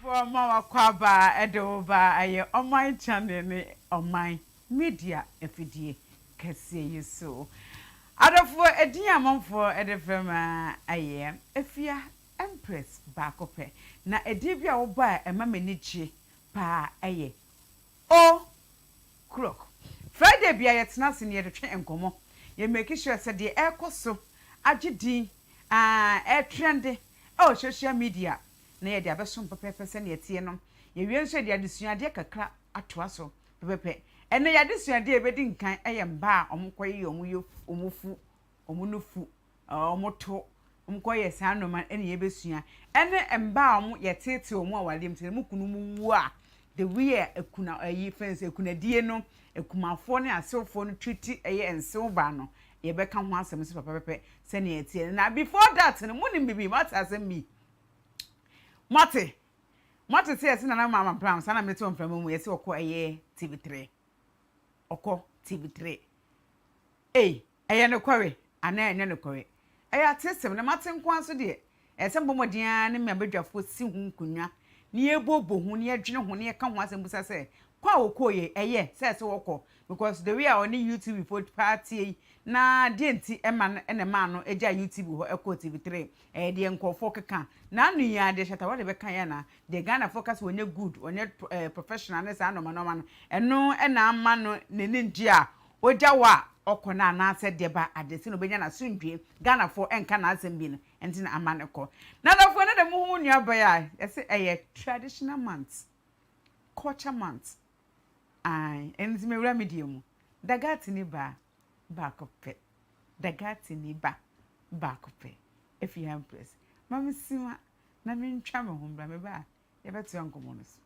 for mama kwaba edoba aye online channel ni online media efidie kase yeso adofo edin amanfo edefema aye efia empress bakope na edin bia wo ba ema manichie pa aye o clock Friday bia yetena se ne yedetwe enkomo ye make sure say de ekoso agidin trend social media na ye de abeso pepepe se na yetie no ye wie nso de adesuade kakra atoa so pepepe ene ye adesuade ebedi nkan eye mba a omkoye omufu omunufu omoto omkoye sanoma ene ye besua ene mba a ye tete omu awalem tene mukunu mu a the way ekuna ayi fence ekuna die no ekumafo ne asefo no twiti eye ensew ba no ye beka ho asem se pepepe se na yetie na before that no munim bibi mata asem mi Mate say yes na mama Brown sana meto mframa mu yes okọ eye TV3 okọ TV3 eye no kware ana enye no kware eye atesem na mate nkwan so de esem bomodian ne mabadwafo si hu nkunwa ne ebobo hu ne adwene hu ne ka ho asem busa se kwa okoye eye se wokọ because the way on YouTube report party na de nti ema ene ma no eja YouTube ho ekọ TV3 de nkofo keka na anu ya de shata wode be kan ya na de Ghana focus wonye good onye professional na sa no ma no eno ena ama no ne nji a oja wa okọ na na ase de ba adesi no benya na sundwe Ghana fo enka na asem bi no enti na ama ne ko na da fo na de mu hu nua ba ya ese traditional month culture month enti me wura medium dagati ni ba bakope dagati ni ba bakope if you have place mama sima na me ntwa me hombra me ba ye beto yankomo no so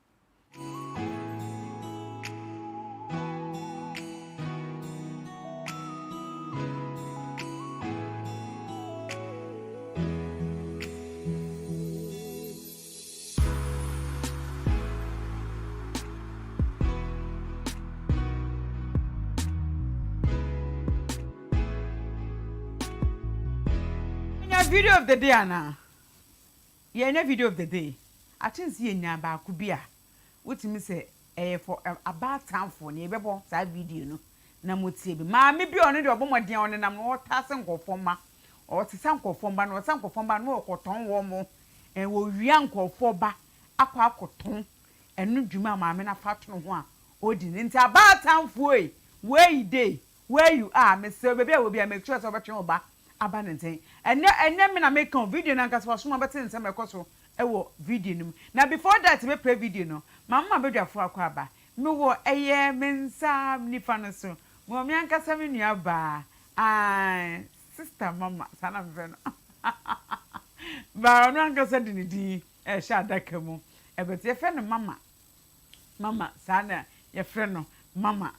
video of the day ana ye video of the day I think see nya ba ku bia wotimi say for about time for ne bebo sa video no na motie bi ma me bi ono de obomodien ono nam no tase nkofo ma o tesa nkofo ba no tesa nkofo ba no okoton wo mo wo wia nkofo ba akwa akoton enu dwuma ma me na fato ho a odi nti about time for where you dey where you are me say baby I will be make sure so betwe oba abanenten enne me na make on video na nkasa so ma beti nsem ekoso ewo video nim na before that me play video no mama bedwafo akwa aba me wo eye mensa nifa no so mo me ankasa me nua ba sister mama sana mve no ba no ankasa dinidi sha daka mu ebeti ye fe no mama sana ye fe no mama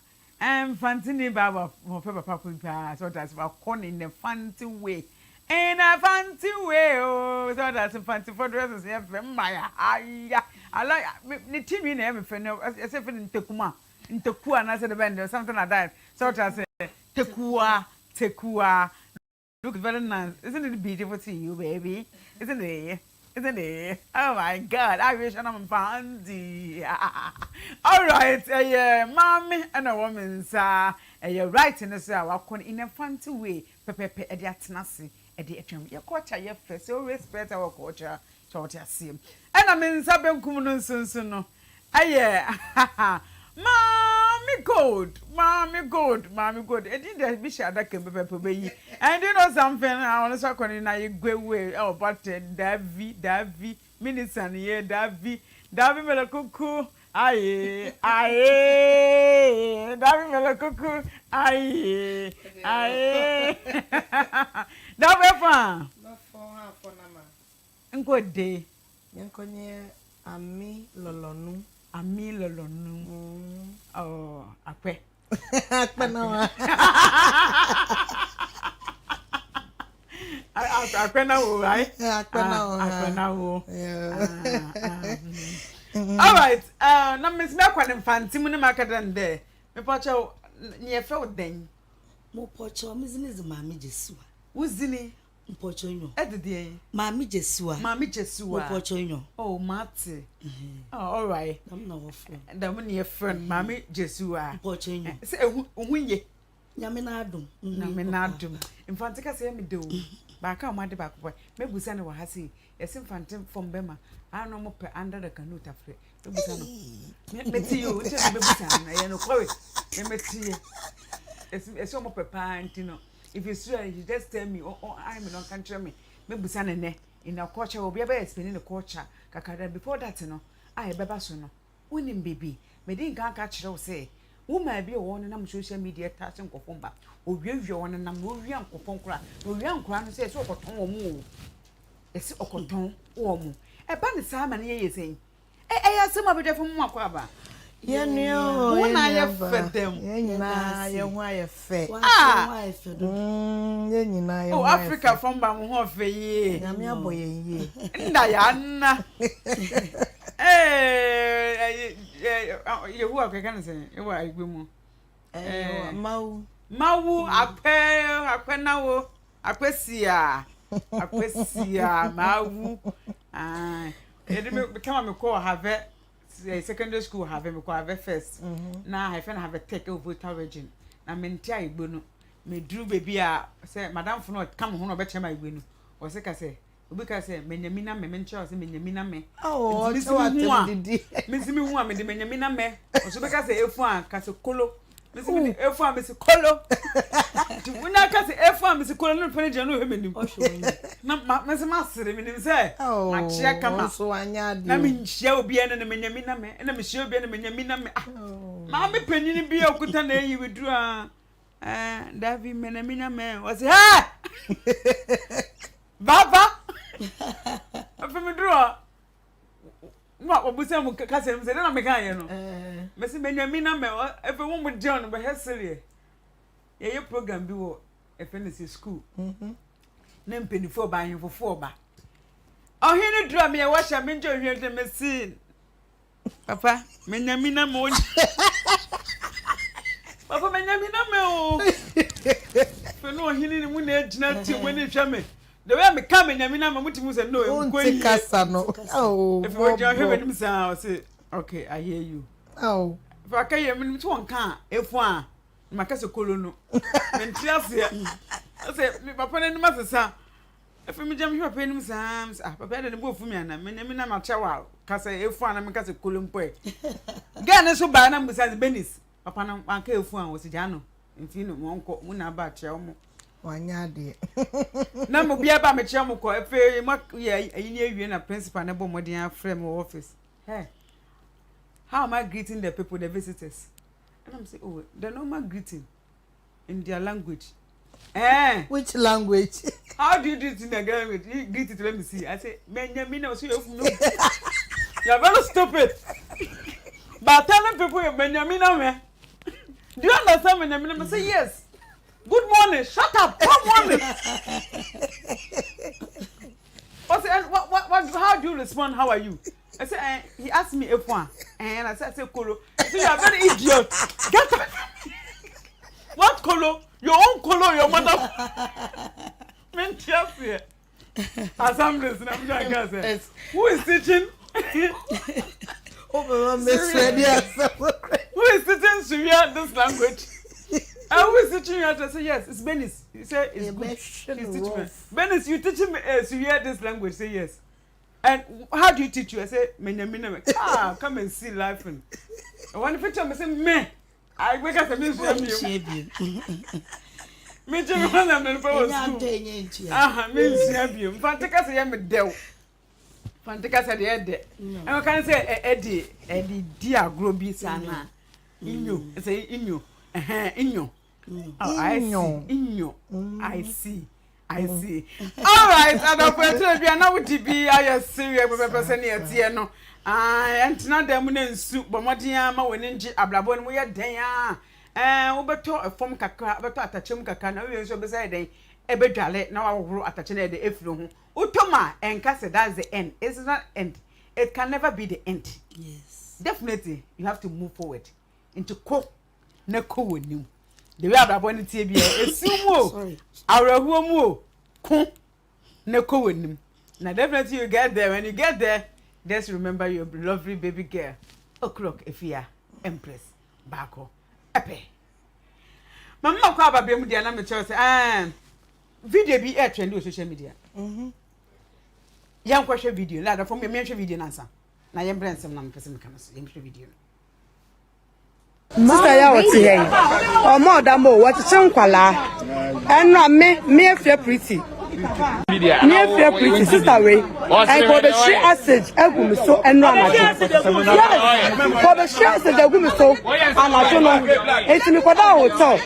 Fantini Baba, my papa, so that's about corn in a fancy way. In a fancy way, oh, so that's a fancy for dresses. I like the team in everything, as if in Tekuma, in Tekua, and I said the band or something like that. So that's Tekua. Look very nice. Isn't it beautiful to you, baby? Isn't it? Isn't it? Oh my God, I wish I'm fancy. All right, mommy and a woman, sir. You're right in this hour, in a fancy way. Pepe, a diatanasi, a diatum. Your culture, your face, so respect our culture. Short as him. And I mean, Sabem Kumun Sunsuno. Mommy good. I didn't be sure that can be baby. And you know something, I want to talk on in a great way. Oh, but Davy, minutes and year, Davy, Mela Cuckoo, aye, Davy Mela Cuckoo, aye. Davy Fan. No for nama. And good day. Yankonia, Ami Lolonu. Ami lolonu. Oh, akwe. Akwe na. Akwe na wo, right? Akwe na wo. All right. Na miss me akwa ne fanti mu ne makadan there. Me pocho ne fe wo den. Mo pocho mi zini zima mi jesu. Wo zini? Mpochonyo. Edede. Mami Jesua. Mami Jesua. Mpochonyo. Oh, Mate. Oh, all right. I'm not a friend. That your friend, Mami Jesua. Mpochonyo. Say, Winye. Nyamenadum. Nyamenadum. Infantica say me do. Baka o made back boy. Me busa na wa ha sei. Yes infantim from Bema. I no more under the canoe afre. Me busa no. Me ti you, tell me busa na ye no kwa we. Me ti. It's so more papa antino. If you sure you just tell me oh I'm not can tell me. Me busa na ne. In our culture we be explaining the culture. Kakada before that no. I beba so no. Wonim baby. Me din kan ka kire wo say. Woman be on na social media touching kofomba. Owiawie won na owian kofon kra. Owian kra no say so okoton wo mu. Esi okoton wo mu. E ba ne sa ma ne ye sen. Ya se ma be defo mu akwa ba. Ye nyo. Wo na ye fedem. Ye nyina ye ho aye fe. Ye nyina ye. Oh Africa from ba mo ho fe ye. Nyame aboye ye. Nda ya na. You work again, say, you are a woman. Mau, akwe now, akwesia, mau. It become a call have it, secondary school have him have a first. Now I find have a take over origin. I mean, Tia Bunu, me drew baby, say, Madame for not come home, better my win. Or say, because Menyamina me mention Menyamina me. Oh, Miss me one me the Menyamina me. Also because F1 Caso Colo. Miss F1 Miss Colo. When I cast F1 Miss Colo, no penny general women. Not Miss Master, meaning say, oh, Chia come so I mean, she'll be an Menyamina me, and I'm sure be an Menyamina me. Mammy penny be a good time you would draw. Davy Menyamina me was ha! Baba! From a draw. What was some cousin said, I'm a guy, you know. Messi Benjamin, if a woman with John, but her silly. Your program be a fantasy school. Name penny for buying for 4 back. Oh, here, draw me a wash. I'm enjoying here the machine. Papa, Benjamin, moon. Papa, Benjamin, for no healing when edge not to win it, me. The way me coming, I mean, I'm going to say no. Oh, if you hear him say, okay, I hear you. Oh, if I can hear me, one can't. If one, my castle colono. And Chelsea, I say, Papa and Master, if you jump here, pay him some, Papa and both for me, and I mean, I'm a child. Cassa, if one, I'm a castle column boy. Gan so by number besides Bennis. Papa, one care if one was a jano. If you know, one about your wanyade. Na mo bia ba me chia mo ko efe mo ye ayi awie na principal na bo modern frame office. Hey. How am I greeting the people, the visitors? And I'm saying, oh, the normal greeting in their language. Which language? How do you do it in their language? You greet it, let me see. I say, Benjamin, so you know. You're very stupid. But telling people you're Benjamin, man. Do you understand Benjamin? I say, yes. Good morning. Shut up. Good morning. What? How do you respond? How are you? I said, he asked me if one, and I said, Kolo. So you are very idiot. Get up. What Kolo? Your own Kolo, your mother. Men Chelsea. Assemblies, and I'm trying to say, who is teaching? Who is teaching Syria this language? I was teaching you how to say yes. It's Benis. You say it's good. He's teaching me. Benis, you teaching me to hear this language. Say yes. And how do you teach you? I say, come and see life. And one picture, I say, me. I wake up and miss you. Me too. I'm not going to school. Miss you. Fantastic. I am a devil. Fantastic. I am dead. And I can say, Eddie, dear, groby sana. Inyo. I say, Inyo. Inyo. Oh, I see. All right, I don't know if you are now with TB. I am serious with a person here. No, and not the moon and soup, but what yama when in Ablabon we are there. Oberto a form cacra, but at a chumka we so beside a bedale. Now I will grow at a channel the effluent. Utoma and Cassa, that's the end. It's not end. It can never be the end. Yes, definitely you have to move forward into cook. Neko wonu the way Ablabon TB e sumo. Sorry. Arahuomu ko neko wenim. Now definitely you get there. When you get there, just remember your lovely baby girl. O'clock Efia Empress Bako Epe. Mama kwa baby mu dia na me say video bi air trend on social media. Yan kwa video la da from me hwe video na nsa. Na yem brensem na me pese me kana so yem hwe video. Sister ya wati here. Omo damo wati chenkwala. Enra me afia pretty. Me afia pretty sister we. And for the she acid egum so enra na. For the she acid egum so amajo no. Enti mi koda hotel.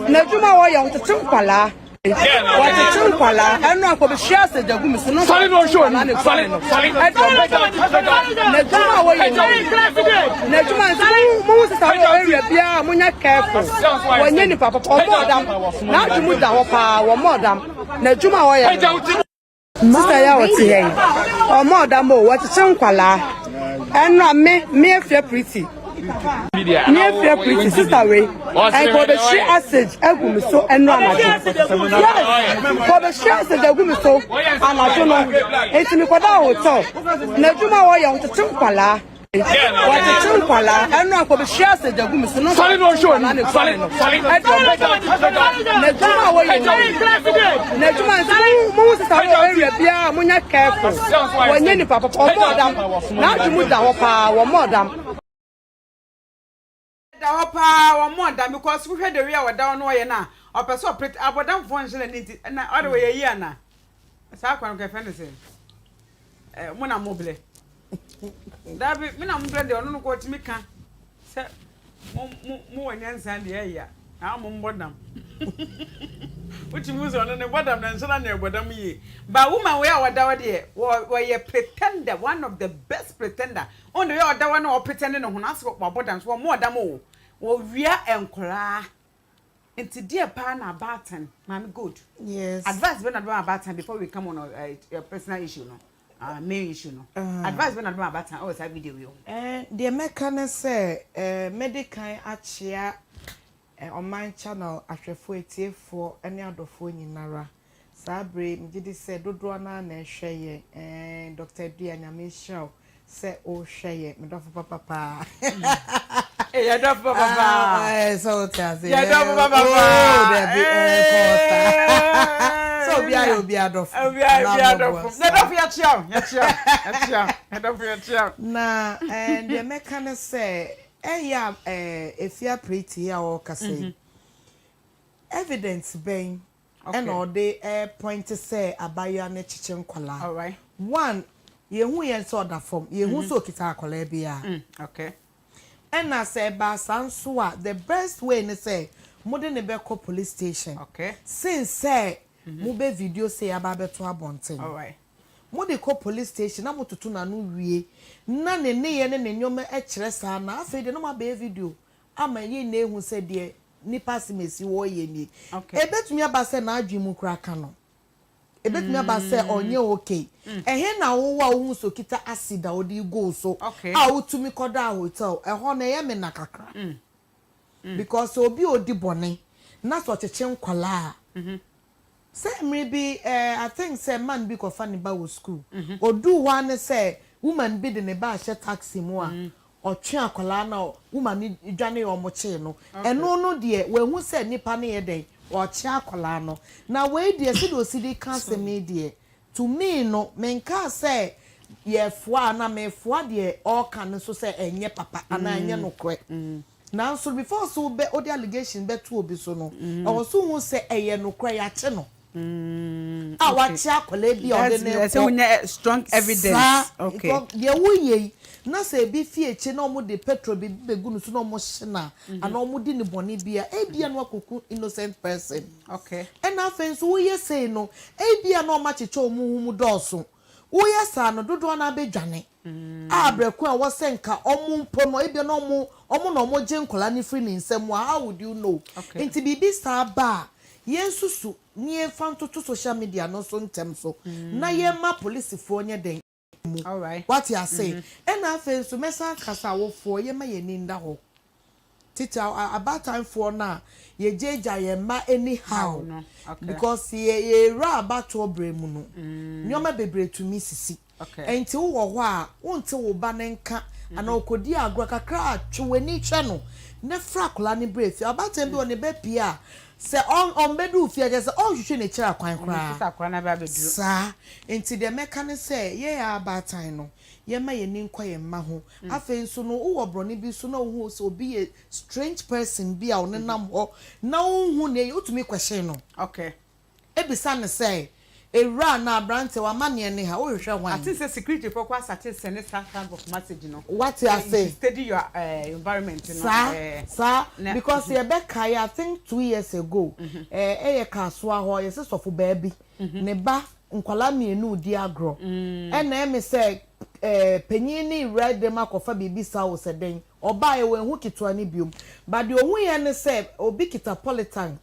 Na djuma wo ya wati chenkwala. Wati chenkwala enra for the she acid egum so no. Sorry no show. Na djuma wo ya. Na djuma mo sister we area bia munya careful. Wonye ni papa omodam. Na djumu da ho pa omodam. Na djuma wo ya. Sister ya wati here. Omodam o wati chenkwala. Enra me afia pretty. Me afia pretty sister we. And for the she acid egum so enra na. For the she acid egum so amajo no. Enti mi koda hotel. Na djuma wo ya wati chenkwala. What the chenkwala enra for the she acid egum so no. Sorry no show. Sorry. Na djuma wo ya. Na djuma mo sister we area bia munya careful. Wonye ni papa omodam. Na djumu da ho pa omodam. Da hopa wo more than because we heard the real wa down no ye na opeso operate abodam phone shele nti na all the way ye na sa kwa nke friend say mo na mobile da bi me na mobile de ono no ko timi ka se mo wanyansa de ya na mo mbodam uchi muzo ono ne bodam na nsana na bodam yi ba woman we a wada de wo ye pretender, one of the best pretender on the other one or pretending no na so bodam so mo dam o wo wia enkora into dear pan about time mami good. Yes. Advice when about time before we come on your personal issue no. Main issue no. Advice when about time oh say video you. The mechanic say medical achia on my channel ahwefo etiefo ene adofo nyinara. Sabre mjidi say dodo na na hweye Dr. Dia nyame show say o hweye me dofo papa. Eh ya dofo papa. So tell say. Ya dofo papa. So be adofo. Be adofo. Na dofo ya chiao. Na the mechanic say if you are pretty here or say evidence being and all the point to say about your chichen kola. All right. One, you who you saw that form, you who so kita kola bia. Okay. And I say ba sansua the best way to say modern Nebeko police station. Okay. Since say mube video say about beto abonten. All right. Mode call police station na motutu na no wie na ne ye ne nyoma e kire sa na afi de no ma be video ama ye na ehu se de nipa simesi wo ye ni ebetumi aba se na adwemu kura ka no ebetumi aba se onye okay ehe na wo wa wo so kita acid a odi go so a utumi koda hotel ho na ye me na kakra because obi odi bone na so cheche nkwala say maybe I think say man be ko fani ba wo school odu one say woman be de ne ba she taxi mo a otwe akola na woman dwane o mo che no eno no de we hu say nipa ne ye den o che akola no na we de se do si de cancer me de to me no menka say ye foa na me foa de all kan so say enye papa ana enye no kwe now so before so be o the allegation be to obi so no e wo so hu say eye no kwe ya che no watch akola bi o de ne so we strong evidence. Okay. Ye wo ye na say bi fie che na omo de petrol bi begunu so na omo hina and omo di ne bone bia e bia no akoku innocent person. Okay. And afen so wo ye say no e bia na omo cheche omo humu doso wo ye sa no dodo na abedwane abreku a wo senka omo mpo no e bia na omo na omo je nkola ni free ni nsem how would you know? Inti bibi sa ba yensusu nie fanto social media no so ntem so na ye ma police fo nye den. All right. What you say? And I feel so mesa kasa wo fo ye ma ye ninda ho. tita about time for na ye jeja ye ma anyhow no. Okay. because ye ra about to bremu no nyoma bebre to me sisi okay enti wo ho a wonte wo ba nenka ana okodi agro kakra atweni hwe no ne frakola ne breath about time bi on be pia se on bedu fia je se on hwehwe ne kira kwan kra sisa kwa na ba beduru sa enti de meka ne se ye ya about time no ye ma ye ni nkwa ye ma ho afen so no wo broni bi so na wo so obi a strange person bi a onenam ho na wo hu ne utumi question no okay ebisa ne say ewra na brante wa mane ne ha wo hwehwe wan I think say security for kwa sati send some kind of message no what you say study your environment sa because ye be kai I think 2 years ago ye kaso ho ye sesofo baabi ne ba nkwala mienu di agro na me say penyin ni red dem akofa bibi sa wo seden oba ye wen hu kitwa ni biom but the ohun ye ne say obi kita polythene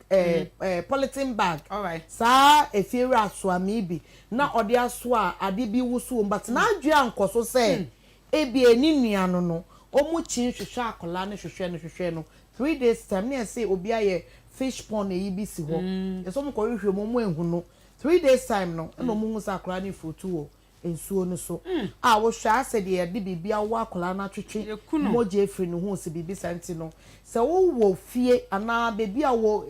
bag all right sa efiera aso amibi na ode aso a ade bi wusu but na adua nkoso say ebi eni nuano no omu chin hwehwe akola ne hwehwe no 3 days time na say obi aye fish pond e bi si ho eso mo ko hwehwe mo mu ehunu no 3 days time no na omu hu sa akola ne foto wo ensuo no so a wo hwa ase de ye de bibia wo akola na twetwe moje efri no hu se bibi santi no se wo wo fie ana bibia wo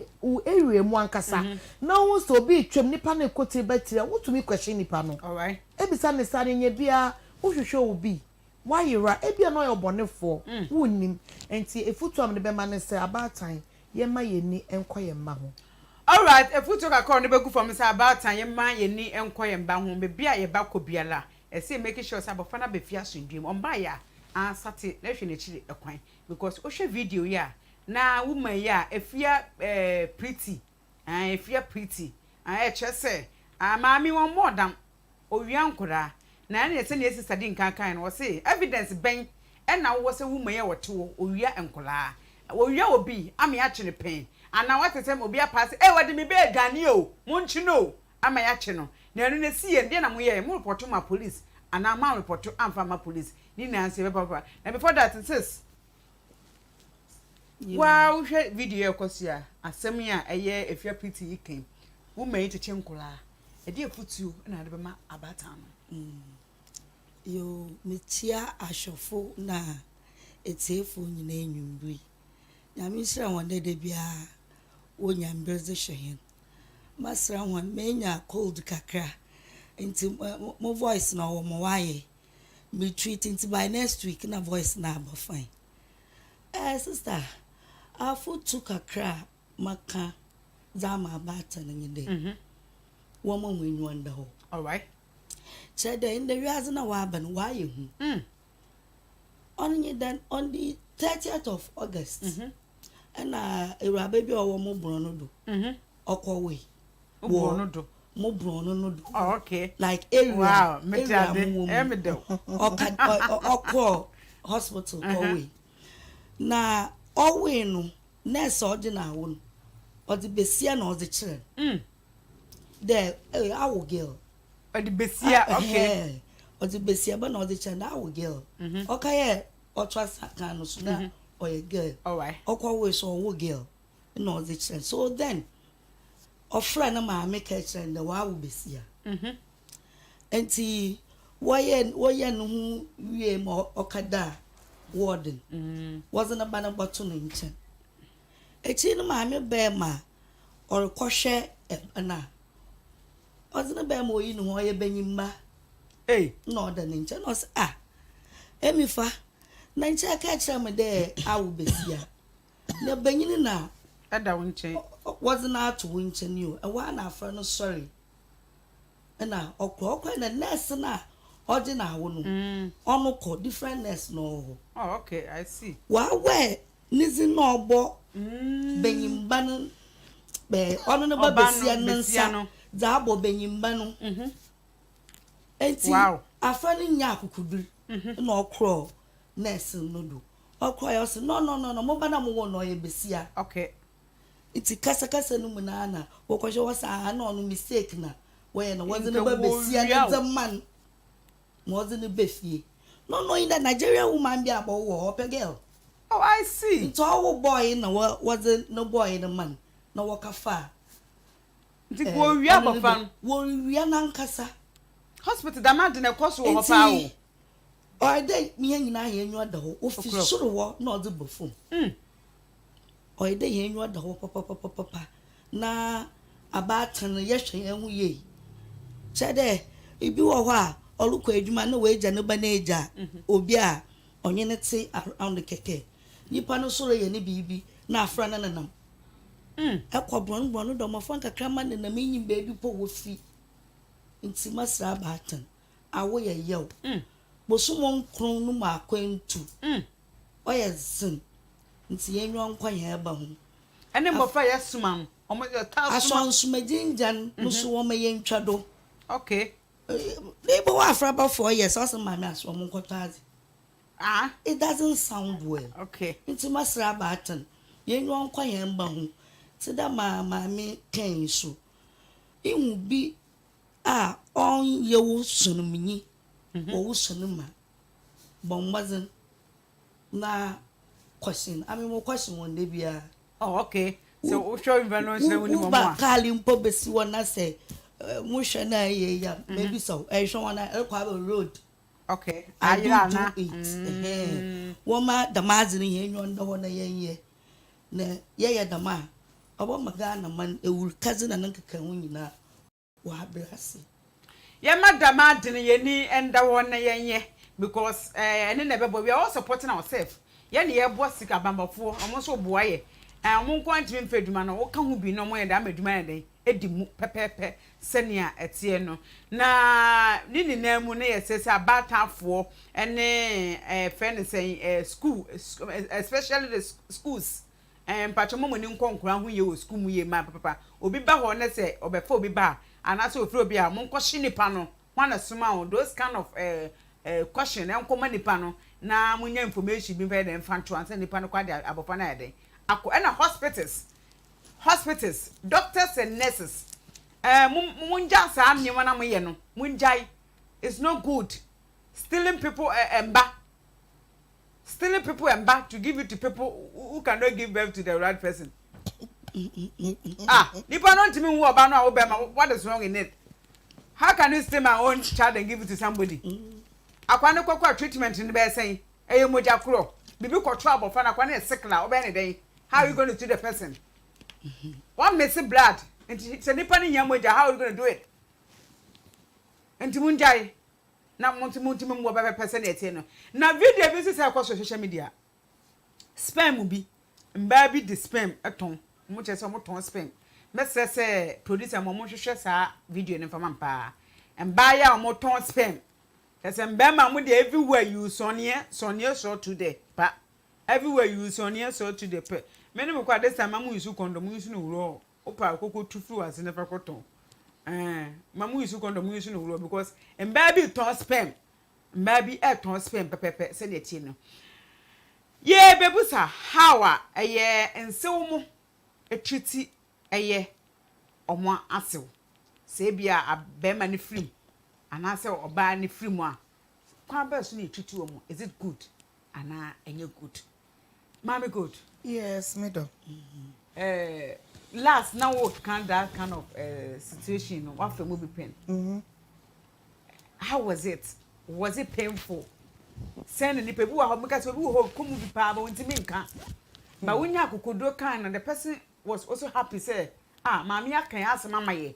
ewie mu ankasa na wo so bi twem nipa na ekote batire wo tumi question nipa no all right ebisa ne sare nya bia wo hwehwe obi wayira ebia no yobonefo wonnim enti efutu am de be ma ne se abatan ye ma ye ni enko ye ma ho. all right efutu ka call ne be gu from say abatan ye ma ye ni enko ye mba ho be bia ye ba ko biala e say make sure say abofa na be fia asundwem on ba ya ansate na hwe ne chiri ekwan because o hwe video ya na woman ya efia pretty efia pretty e chese maami won modam owia nkura na na se na esi sadi nkankan no say evidence ben e na wo se woman ya wote owia nkura owia obi ami a chene pen ana what say obi a pass wadi me be adwane o munchi no ama ya che no na enu na si ye de na mo ye mo report ma police ana ma report amfa ma police ni na say papa na before that sis wow hwe video ekosia asem ya eye efia pretty iken woman yi cheche nkura e de efutu na de be ma abatan no yo metia ashofo na etefo nyina enwumbri nyame sira wonde de bia wonya mbeze hyen masra won menya cold kakra into mo voice na wo mo waye me treat into by next week na voice na ba fine sister afu tu kakra maka zama abata na nyinde wo mo nwenyu anda ho all right said in the reason why ban why you on the 30th of August and a baby or mo brono do okwa mo brono no do okay like area wow medo okwa hospital we na owe no nurse ordinary won or the besia na or the children there our girl the besia okay or the besia but not the child our girl okay trust can so na or a girl all right okwa so wo girl no the child so then of friend na make a child the wa wo besia enti woye no hu wie mo okada warden wasn't a banner button in chen echi no ma me be ma or kohwe na wasn't a be mo yi no ho ye banyimma no da nin chen no say emifa na nche ka kire me de awu besia na banyini na ada wonche wasn't out to winchen you and wa na afra no sorry na okwa na nurse na ordinary wo no onu ko different nurse no oh okay I see wa we nizi na obo benyimba no be onu no ba besia nansa za abo benyimba no enti afra ni nya akukuduri na okro nurse no do okro ya so no mo ba na mo wo no ye besia okay iti kasa no mu na na wo kwahwe wasa na onu mistake na we no wasn't ba besia na the man more than a befie. No, in the Nigerian woman be about war, girl. Oh, I see. It's all boy na wasn't no boy in a man. No waka far. Nti wo wi abofan. Wo wi nankasa. Hospital da ma de na koso wo pa wo. O dey me nyina ye nwa da ho. Ofisoro wo na ode bofum. O dey ye nwa da ho papa. Na abatan ye hwe hu ye. Chede ibi wo ho a olukọ edwuma na we gya no ba na eja obi a onye ne te around keke. Nipa no soro ye ne bibi na afra na nanam. Ekobron do mo fon kakra ma na menyim beebi po wo fi. Nti masra abatan. Awo ye yew. Bosumon kron no ma akwantu. Oye zin. Nti yenwa nkwa ye ba ho. Ene mo fa yesuma no. Omo ta Ason sumajinjan no so wo ma yentwa do. Okay. People who are for about 4 years, also my mass woman cotazi. It doesn't sound well. Okay. It's a master button. You won't quite embalm. To that mammy came so. It will be on your son mini or sonoma. But wasn't na question. I mean, more question one day be oh, okay. So, show you when Carlin Pobesi one I say. Mushana ya maybe so show on a road. Okay. I do it. Woma the mazin here you under one ye ya the ma about magana man a wool cousin and uncle can na wa blessing. Ya madam Martin ye ni and the one ye because and never we are all supporting ourselves. Yan ye boss sick abamba for almost so boy. And won't want to infed man or can who be no more damage man edi pepepe senia etie no na nini na mu na yesese abatafo ene friend say school especially the schools pachomo mo ni nkonkora ho ye wo school mu ye ma papa obi ba ho na say obefa obi ba anase ofri obi a mo nkohye nipa no wana suma on those kind of question enkoma nipa no na munya information bi be dem fanto anse nipa no kwa de abofa na yede ako na hospitals, doctors and nurses. Munja sa amnyema na moye no. Munjai. It's not good. Stealing people Stealing people to give it to people who cannot give birth to the right person. Nipa no ntimi wo oba no obema, what is wrong in it? How can you steal my own child and give it to somebody? Akwa ne kwakwa treatment ni be say, eye moja kuro. Bibi ko trouble fa na kwa na sick la oba ne den. How are you going to treat the person? One messy blood. And it's a nipping yamoja. How are you going to do it? And Timunjai. Now, Montimum will be person. Now, video visits across social media. Spam will be. And baby, the spam at home. Much as some ton spam. Mr. say, produce a moment to share video in Famampa. And buy our more ton spam. As a bama with everywhere you Sonia saw today. But everywhere you Sonia saw today. Many mo kwa this time mamu isu condom isu no wuro opa koko tufu as never cotton mamu isu condom isu no wuro because and baby ton spam baby ton spam pepepe se de tie no ye bebusa hawa eye ensew mo etwiti eye omo asew se bia abema ne film anase oba ne film a kwa ba so na etwiti omo is it good ana enye good mama good. Yes, madam. Last now what kind that kind of situation what for movie pen. How was it? Was it painful? Send any people who have because we will come movie power when to make but when you could do kind and the person was also happy say mommy I can ask mama ye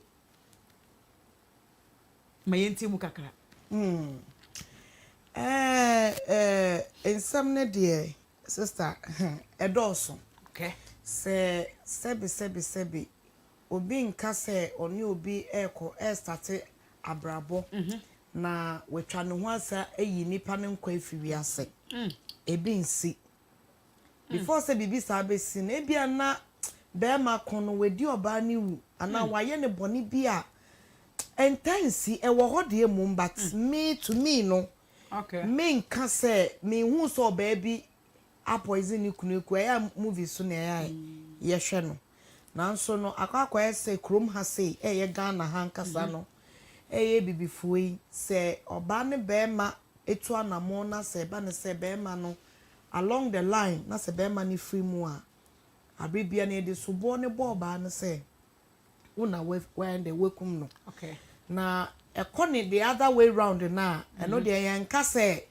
my auntie mukakra. In some dear sister edoso okay sebi obi nka se oni obi eko start abrabo na wetwa ne ho asa eyi nipa ne nkwa efiwi ase ebi nsi before say bibi sa be si na ebia na be ma kono wedi oba ni wu ana waye ne boni bi a intense e wo hode emu but me to me no okay me nka se me hu so ba bi a poison ikuneku ya movie so na ya ye hwe no nanso no akwa ese krom ha sei ye Ghana hankasa no ye bibifuyi se oba ne be ma etu anamo na se ba ne se be ma no along the line na se be ma ni free mu a abibia na de subo ne bo ba no se una when they wekum no okay na ekone the other way round na eno de yanka se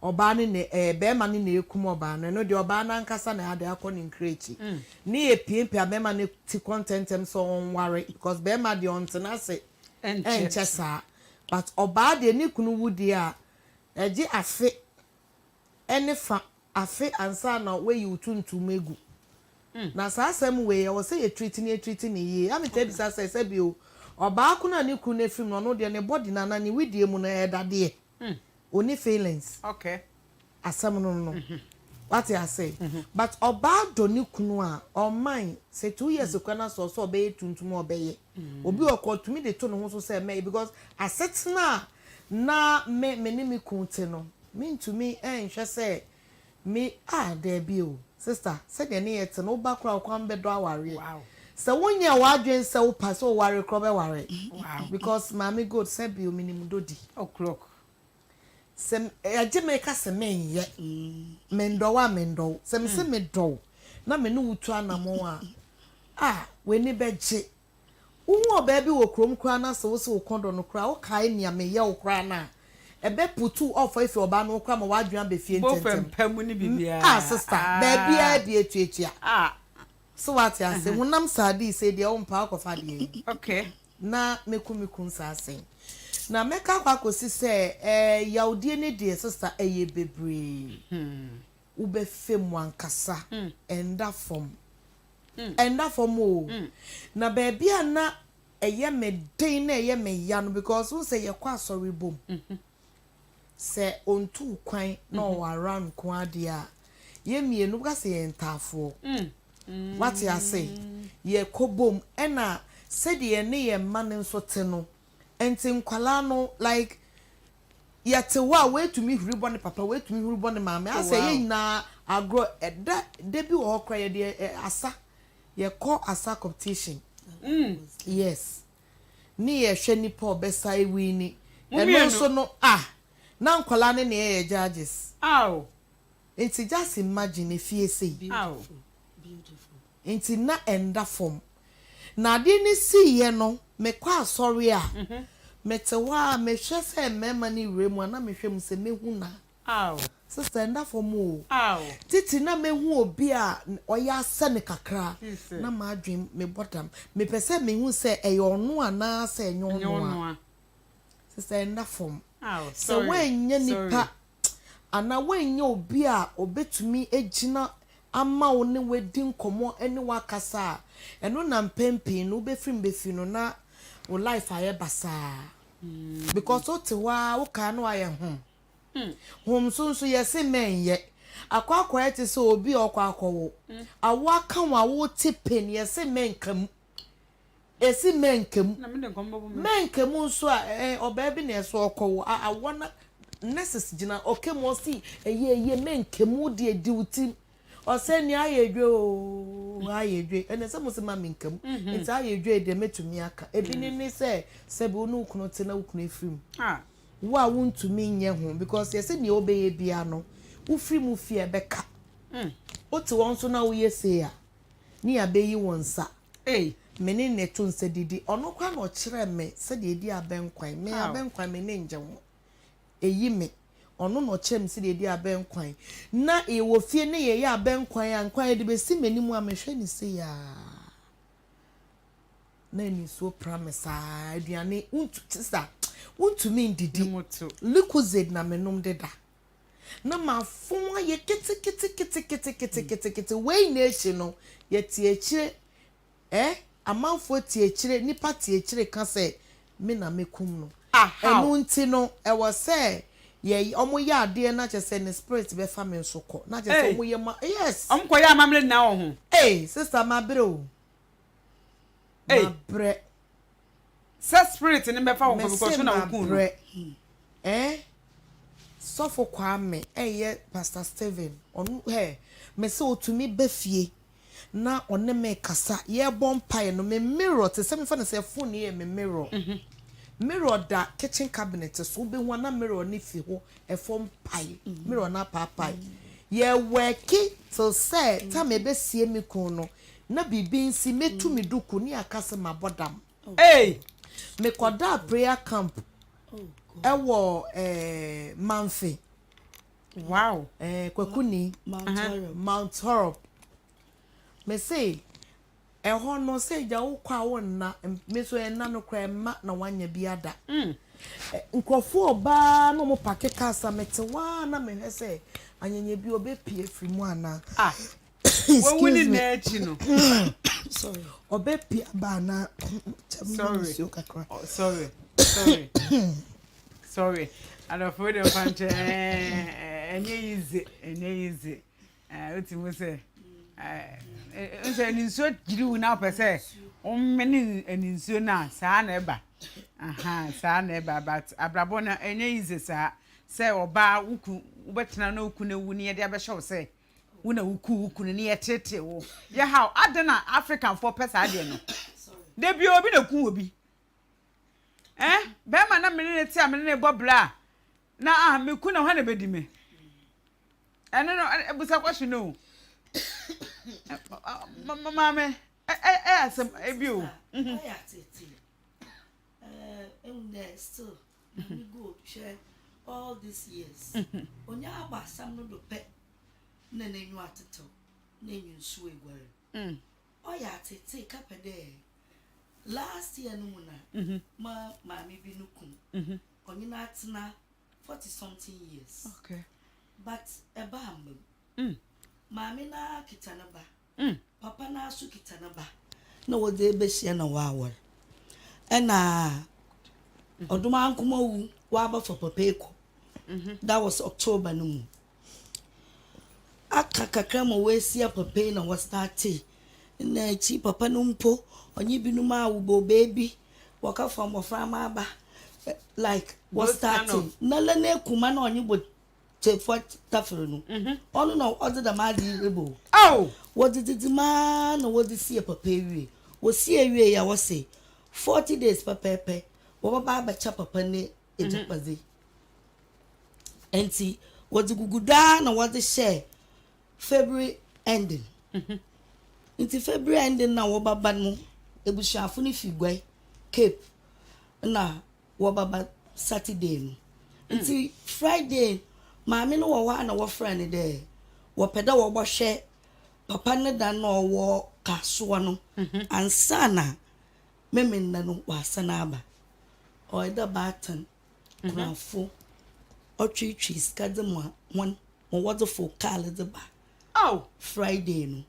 oba ne be ma ne na ekum oba no eno de oba na nkasa na ade akone nkrechi ni epiempia be ma ne ti content em so on worry because be ma de on na se enchesa but oba de ni kunu wudi a eji afe ene fa afe ansa na we you tuntum egu na sasem we o say you treating ye am tell this say bi o oba akuna ni kunu efim no de ne body na ni widie mu na edade oni feelings okay asem no what I say but oba do ni kunu a o mind say 2 years kwana so be tuntum obeye obi okotumi de to no so say me because asetna na me ni mi kunte no mean to me nhwe say me there be o sister said the near to no background kwam be do aware wow so when you wadwen say wo pass o worry kro be worry wow because mommy god said be o minimum dodi o'clock sem aje me ka se men ye mendo wa mendo sem se me do na me no wutu anamo a we ni beje wo ba bi wo krom kra na so wo kondo no kra wo kai nia me ye wo kra na ebe putu off if oba no kra ma wadwan be fie ntentem bo fempam ni bibia sister ba bia de etuetua so what you say wonam sadi say de on pa akofa de okay na mekumikun sa sen na meka kwa kosi se yaudie ne de sister eye bebre ube fem wankasa enda form o na baby na eye me den na eye me ya no because won say ye kwa sorry bom se ontu kwan na o around kwa dia ye mienu ga se entafo what you say ye kobom ena said ye ne ye man nso te no enti nkwala no like yete wa we to me huri bone papa we to me huri bone mama I say ye na agro eda de bi wo kra ye de asa ye call asa competition yes ni ye hwe ni po besa ewi ni eno so no na nkwala ne ye judges enti just imagine if ye say beautiful enti na enda form na de ni si ye no me kwa sorry a metewa me hwe se mema ni remu na me hwe mu se mehu na sister enda form o titi na mehu obi a oya ase ne kakra na ma adwen me bottom me pese mehu se eyono ana se enyono sister enda form so wenye nipa ana wenye obi a obetumi ejina ama wo ne wedi nkomo ene wakasa eno na mpempi no be free no na wo life aye basa because o te wa wo ka no aye hom so yesi men ye akwa ete so obi akwawo awa ka wa wo te pen yesi men kam esi men kam na me de nkombo men kam nso a oba bi na eso okwo awona necessary gina okemo si eye men kam de ediuti o se ni ayedwe ene se musima minkam enti ayedwe de metumi aka ebi ni se be onu kunu te na ukunu efrim wo a wontumi nye ho because ye se ni obeye bia no wo frim fie beka o te won so na wo yese ya ni abeyi wonsa meni ne to nse didi ono kwa na o kire me se de edi abenkwan me abenkwan me ne nje ho eyi me ono no chem si de abenkwan na e wo fie ne ye abenkwan ankwan de be si manimu amehwe ni se ya na ni so promise aduane untu sister untu mi ndidi liquid na menom deda na mafon ye kiti we na echi no ye tie echi amanfo tie echi nipa tie echi ka se me na mekum no enu nti no e wo se ye omo ya ade na che se ne spirit be fa me nsoko na che se omo ye ma yes omko ya mamle na wo ho sister mabre o mabre se spirit ni be fa wo because na wo kun so for kwame ye pastor Steven on me se otumi befie na one me kasa ye bompai no me mirror te se me fa na se phone ye me mirror mirror da kitchen cabinet so be wana mirror ni fi ho e form pie mirror na papai ye worki to say time ebe sie me kun no na bibi nsi metu me duku ni akase mabodam Hey, me koda prayer camp ewo Manfe wow. Kwakuni Mount Horeb me say ho no say ja wo kwa wo na me so na no kra ma na wanya biada nkrofo oba no mo pake kasa mete wa na me hwese anyanya bi obepie firi mu ana Wo wini na echi no. sorry obepie ba na sorry sorry and afraid of punch enye easy otimu say nso eninso jiri na pese o meni eninso na saa na eba saa na eba but abrabo na enye easy saa say oba wuku ubetena na wuku na wu ne ye abehye wo say wu na wuku ne ye tete wo ye how adena African for pesa ade no de bi obi na ku obi be ma na mene ne ti amene ne bobla na me ku na ho na bedi me ene no ebusa kwahwe no mama asem ebio still we go share all these years onya aba sam no do pe na nenyu ateto na enyu nsu egware oya tete kapede last year no na ma me bi nukum onye na atena 40 something years okay but eba ambam Mami na kitana ba. Papa na su kitana ba. Na wode ebehia na wawar. Ena oduma ankoma wu wa ba for papa eko. That was October no mu. Aka kakra mo we sia papa na was start. Na chi papa no mpo onye binu ma wu bo baby. Waka from oframa ba. Like was starting. Na la na kuma na onye bo for tafero no all no other the mad rebel what did the man what did see a papa we wo see awie ya wo say 40 days papa wo ba ba cha papa ne ejapaze enti what the guguda na what the share February ending enti February ending na wo baba no ebusuafo ni figwe Cape na wo baba Saturday no enti Friday Mami no wa na wo friend there. Wo peda wo bohwe papa ne da no wo kaso no. Ansa na memenda no wa sana aba. O ida batan. Krafo. O twitwi skade mo won wo do fo call de ba. Oh, Friday no.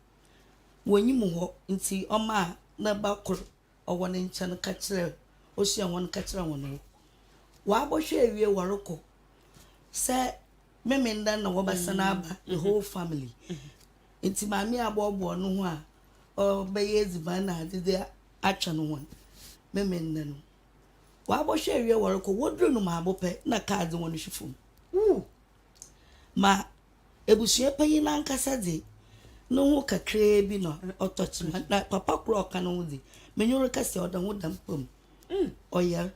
Wonyi mu ho nti o ma na ba kor o won ncha no ka kire o hia won ka kire won. Wa bohwe awie waroko. Say memenda na wobasana aba the whole family enti mami abobo no ho a o beye ziban na ade atwa no won memenda no wa bo hwe wie woroko wodru no ma abope na card won hwefum ma ebusue panyin na nkasa de no ho kakra bi no otochi na papa kro ka no di menyoro kase oda ho dam pam oya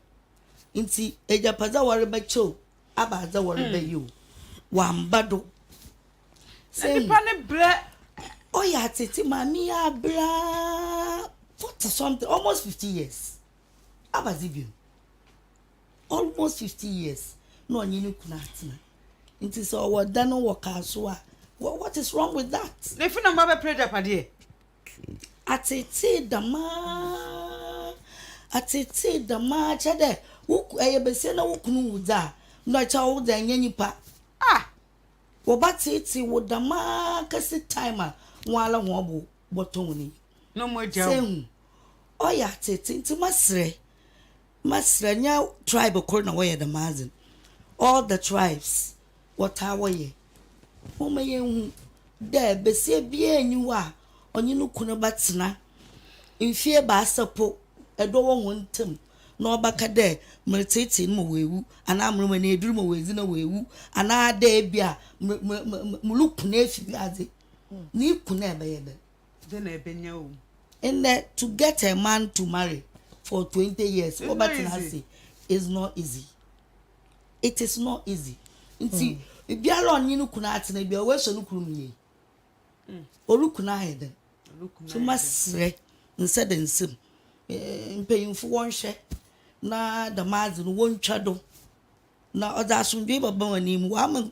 enti ejapaza wore ba cho abaza wore ba you wambado say pani bre oya tete mami abra 40 something almost 50 years abazibio almost 50 years no nyini kuna atina nti so woda no woka so a what is wrong with that ne fina mba be pray japade atete dama chede wuku eyebese na wukunu wuda no cha wuda nyanyipa wo batiti wo dama kasi timer wala ho bo boton ni no mo jaw sem oya tete nti masre nya tribe ko na we the mazin all the tribes what are ye o maye hu da besie bia anyi wa onye no kuno batena mfie ba asapo edo wo hontem na obaka de mretete no wewu ana amroma na eduru mo wezi na wewu ana da bia muluku na efi ade ni kuna ebeyebe de na ebenya o and to get a man to marry for 20 years is not easy. It is not easy. Nti biara onyi no kuna atena bia we so no kunu ye oru kuna heden so masre nse de nsem mpeyimfo wonhwe na da mazi no wontwa do na oda asumdwe baba wani mu wa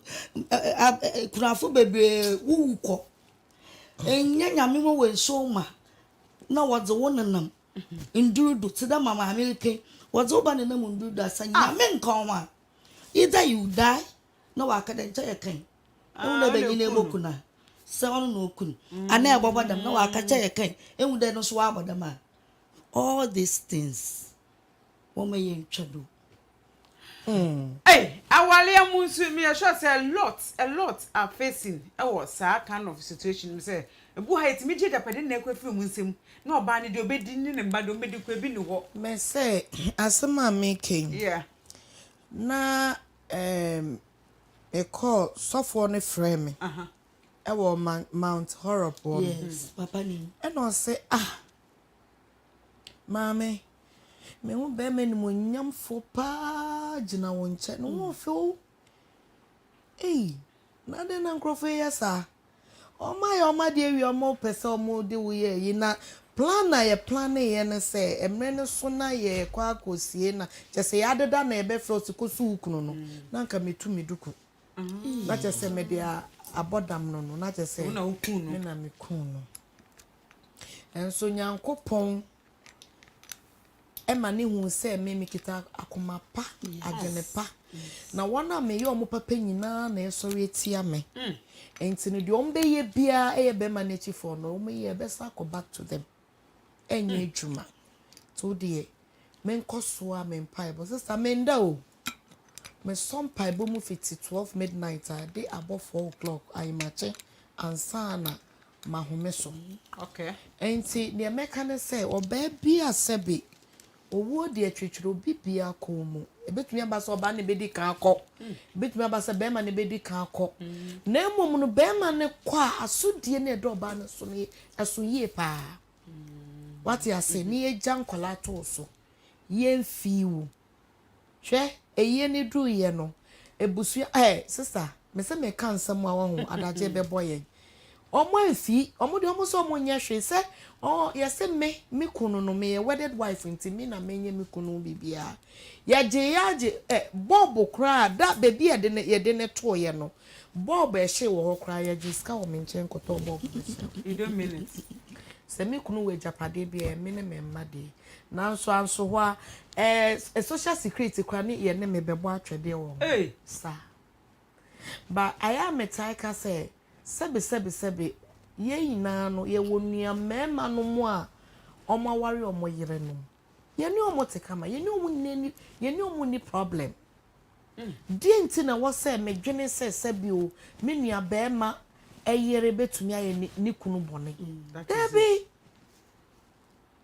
kunafo bebe wuwuko enya nyame mo we so ma na wodze wonanam ndurudu tida mama america wodze oba ne nam ndurudu asanya me nkonwa either you die na wa kada ncha yekan ewude be nyine bokuna se onu no okun ana egbobadam na wa kacha yekan ewude no so wa abodam all these things woman yen twado Hey, awalia munsu me sure say a lot are facing that kind of situation. Me say ebu ha etimi je japade na ekwafi munsem na oba ne de obedi ni ne mba de obedi kwa bi ni ho. Me say asema making. Yeah. Na e call sofo ne frame. Ewo Mount Horrible. Yes, papa ni. E no say mame me hu be me ni mo nyamfo pa gina won che no wo fe na de na nkrofo yesa o ma de wi o mo pese o mo de wo ye na plan na ye plan ye ne se emre ne so na ye kwa akosie na che se ya deda na ebe fro so kosu ukunu no na nka metu meduku na che se me de abodam no na che se na ukunu me na me kunu enso nyankopon ema ne hu se me mikita akoma pa agene pa na wana me ye omo papa nyina na esori etia me enti ne de ombe ye bia eye be manage for no omo ye be sa go back to them enye adwuma to de men koso a men pai but sister men da o me some pai bo mu fiti 12 midnight a dey above 4 o'clock I mache ansana mahome so Okay. enti ne meka ne se oba bia sebe owo de atwetwero bibia komu ebetumi abasa oba ne bedi kan akọ ebetumi abasa bema ne bedi kan akọ na emom no bema ne kwa asodie ne do oba ne so ne aso yie pa what you say ni eja nkola to so ye mfiwu hwe eye ne du ye no ebusu sister me se me kan sam a wo ho adaje bebo ye omo afi omo de omo so omo nya hwe se yese me kunu no me wedded wife nti me na menye me kunu bibia yaje bob kra da baby ye de ne to ye no bob e hye wo ho kra yaje ska wo me nchen koto bob You don't mean it. se me kunu we japade bia me ne me mmade na so anso ho a social security kra ne ye ne me bebo atwede wo Hey, sa but I am a taika say sebe ye yina no ye wonua mema no mu a omo ware omo yire no ye ne omo tekama ye ne omo ni problem die nti na wo say medwene say sebi o me nua bema eyere betumi aye ni kunu bone debi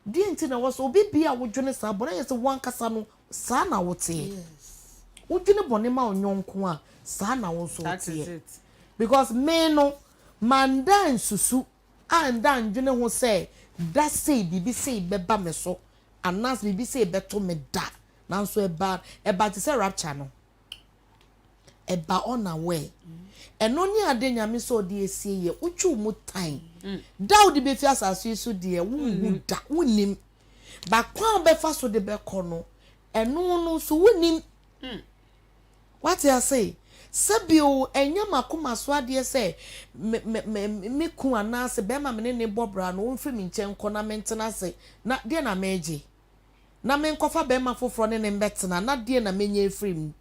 die nti na wo so obi bia wo dwene sa bone ye se wan kasa no sa na wo te Yes. wo dwene bone ma onyonko a sa na wo so that is te it. because me no mandan susu andan dwene ho say that say bibi say beba me so anas bibi say beto me da nanso eba te say rapture no eba on away eno ni ade nyame so de esie ye utwu mu tan daud be fi asaso so de wu da wunim ba kwa be fa so de be kono eno no so wunim what you say sabio enya makoma so ade se me ku anase be ma me ne bobra no mfiri mi nchen kona mentena se na de na meje na me nkofa be ma foforo ne ne mbetena na de na menye efrim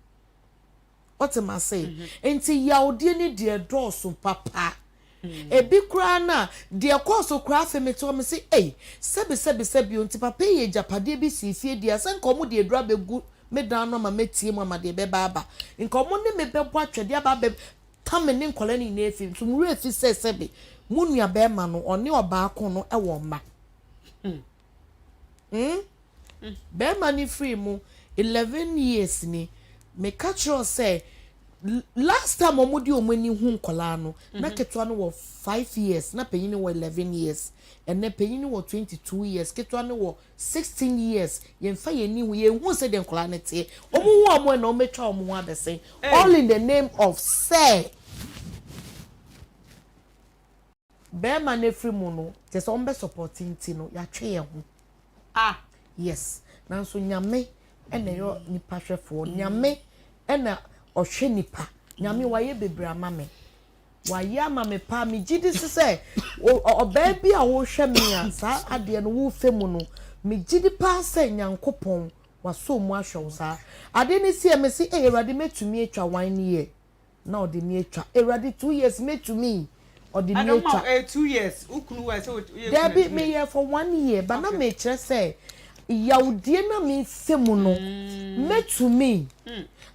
what am I say enti yaudie ne de doso papa ebi kura na de koso kura fe me to me say sebi onti papa ye japade bi si fie dia sen ko mu de dura begu me dan no ma metie mu ma de be baba nko mo ne me be bo atwede aba be tam ne nkola ni na efi so mu refi sebi mu nua be ma no oni oba ko no e wo ma be ma ni free mu 11 years ni me catch you say last time omudi omani hu nkola no na ketwa no wo 5 years na penyin wo 11 years and na penyin wo 22 years ketwa no wo 16 years yemfa yeni hu ye hu se de nkola ne te omu hu omo na ometwa omo hu abese all in the name of say be man efri mu no te so ombe supporting ti no ya twe ye hu yes na so nyame ene yo nipa hwefo nyame ena ohwe nipa nyame waye bebre amame waye amame pa me gidi se oba bia wo hwe me a sa ade no wo femu no me gidi pa se nyankopon waso mu ahwe sa ade ni sie me si erade metumi atwa 1 year na ode mi atwa erade 2 years metumi ode mi atwa 2 years ukunu wa se there be me here for 1 year but na me kire say yaudie na me femu no metumi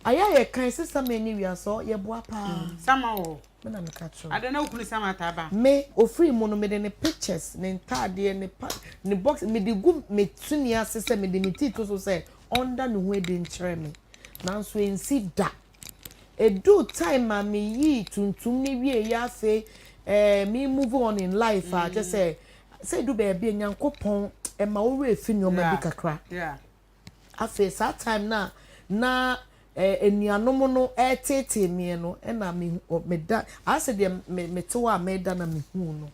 aya ye kan sisa me ni wi aso ye boa pa sama wo me na me ka tro ade na ukunu sama ta ba me ofri mu no me de ne pictures ne ntade ne box me de gu me tuni asese me de me tito so say under no we de nkyere me nanso ensi da edu time ma me yi tuntum ne wie ya fe me move on in life just say do be bia nyankopon e ma wo refi nyoma bi kakra afi sa time na enuanom no tete me no na me da ase de me tewa me da na me hu no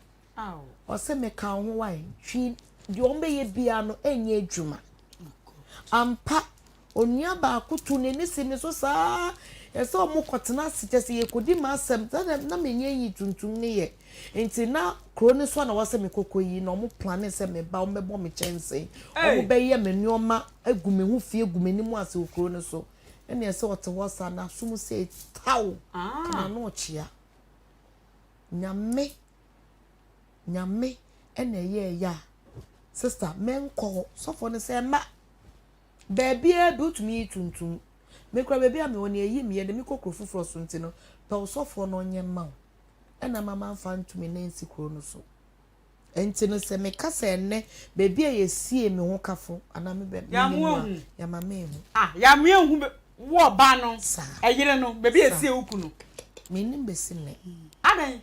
o se me ka ho wan twi de ombe ye bia no enye adwuma ampa onua ba akutu ne ni si me so saa ese omo kotena sitese ye kodi ma asem na menye yi tuntum ne ye enti na kroni so na wase me kokoyi na omo plan se me ba ombebo me chense omo be ye me nuoma agume hu fie agume ni mu ase kroni so ene ese wote wasa na sumu se taw na no chia nyame ene ye ya sister menko so for ne se ma baby e but me tuntum me kra baby am woni eyi me ye de me kokro fufuro so ntino pe osofo no nye ma ena mama mfa ntumi na nsikro no so enti no se me kasa enne baby e yesie me ho kafo ana me be ya mama ehu ya me ehu wo ba no eyire no baby yesie uku no me nim besi ne adan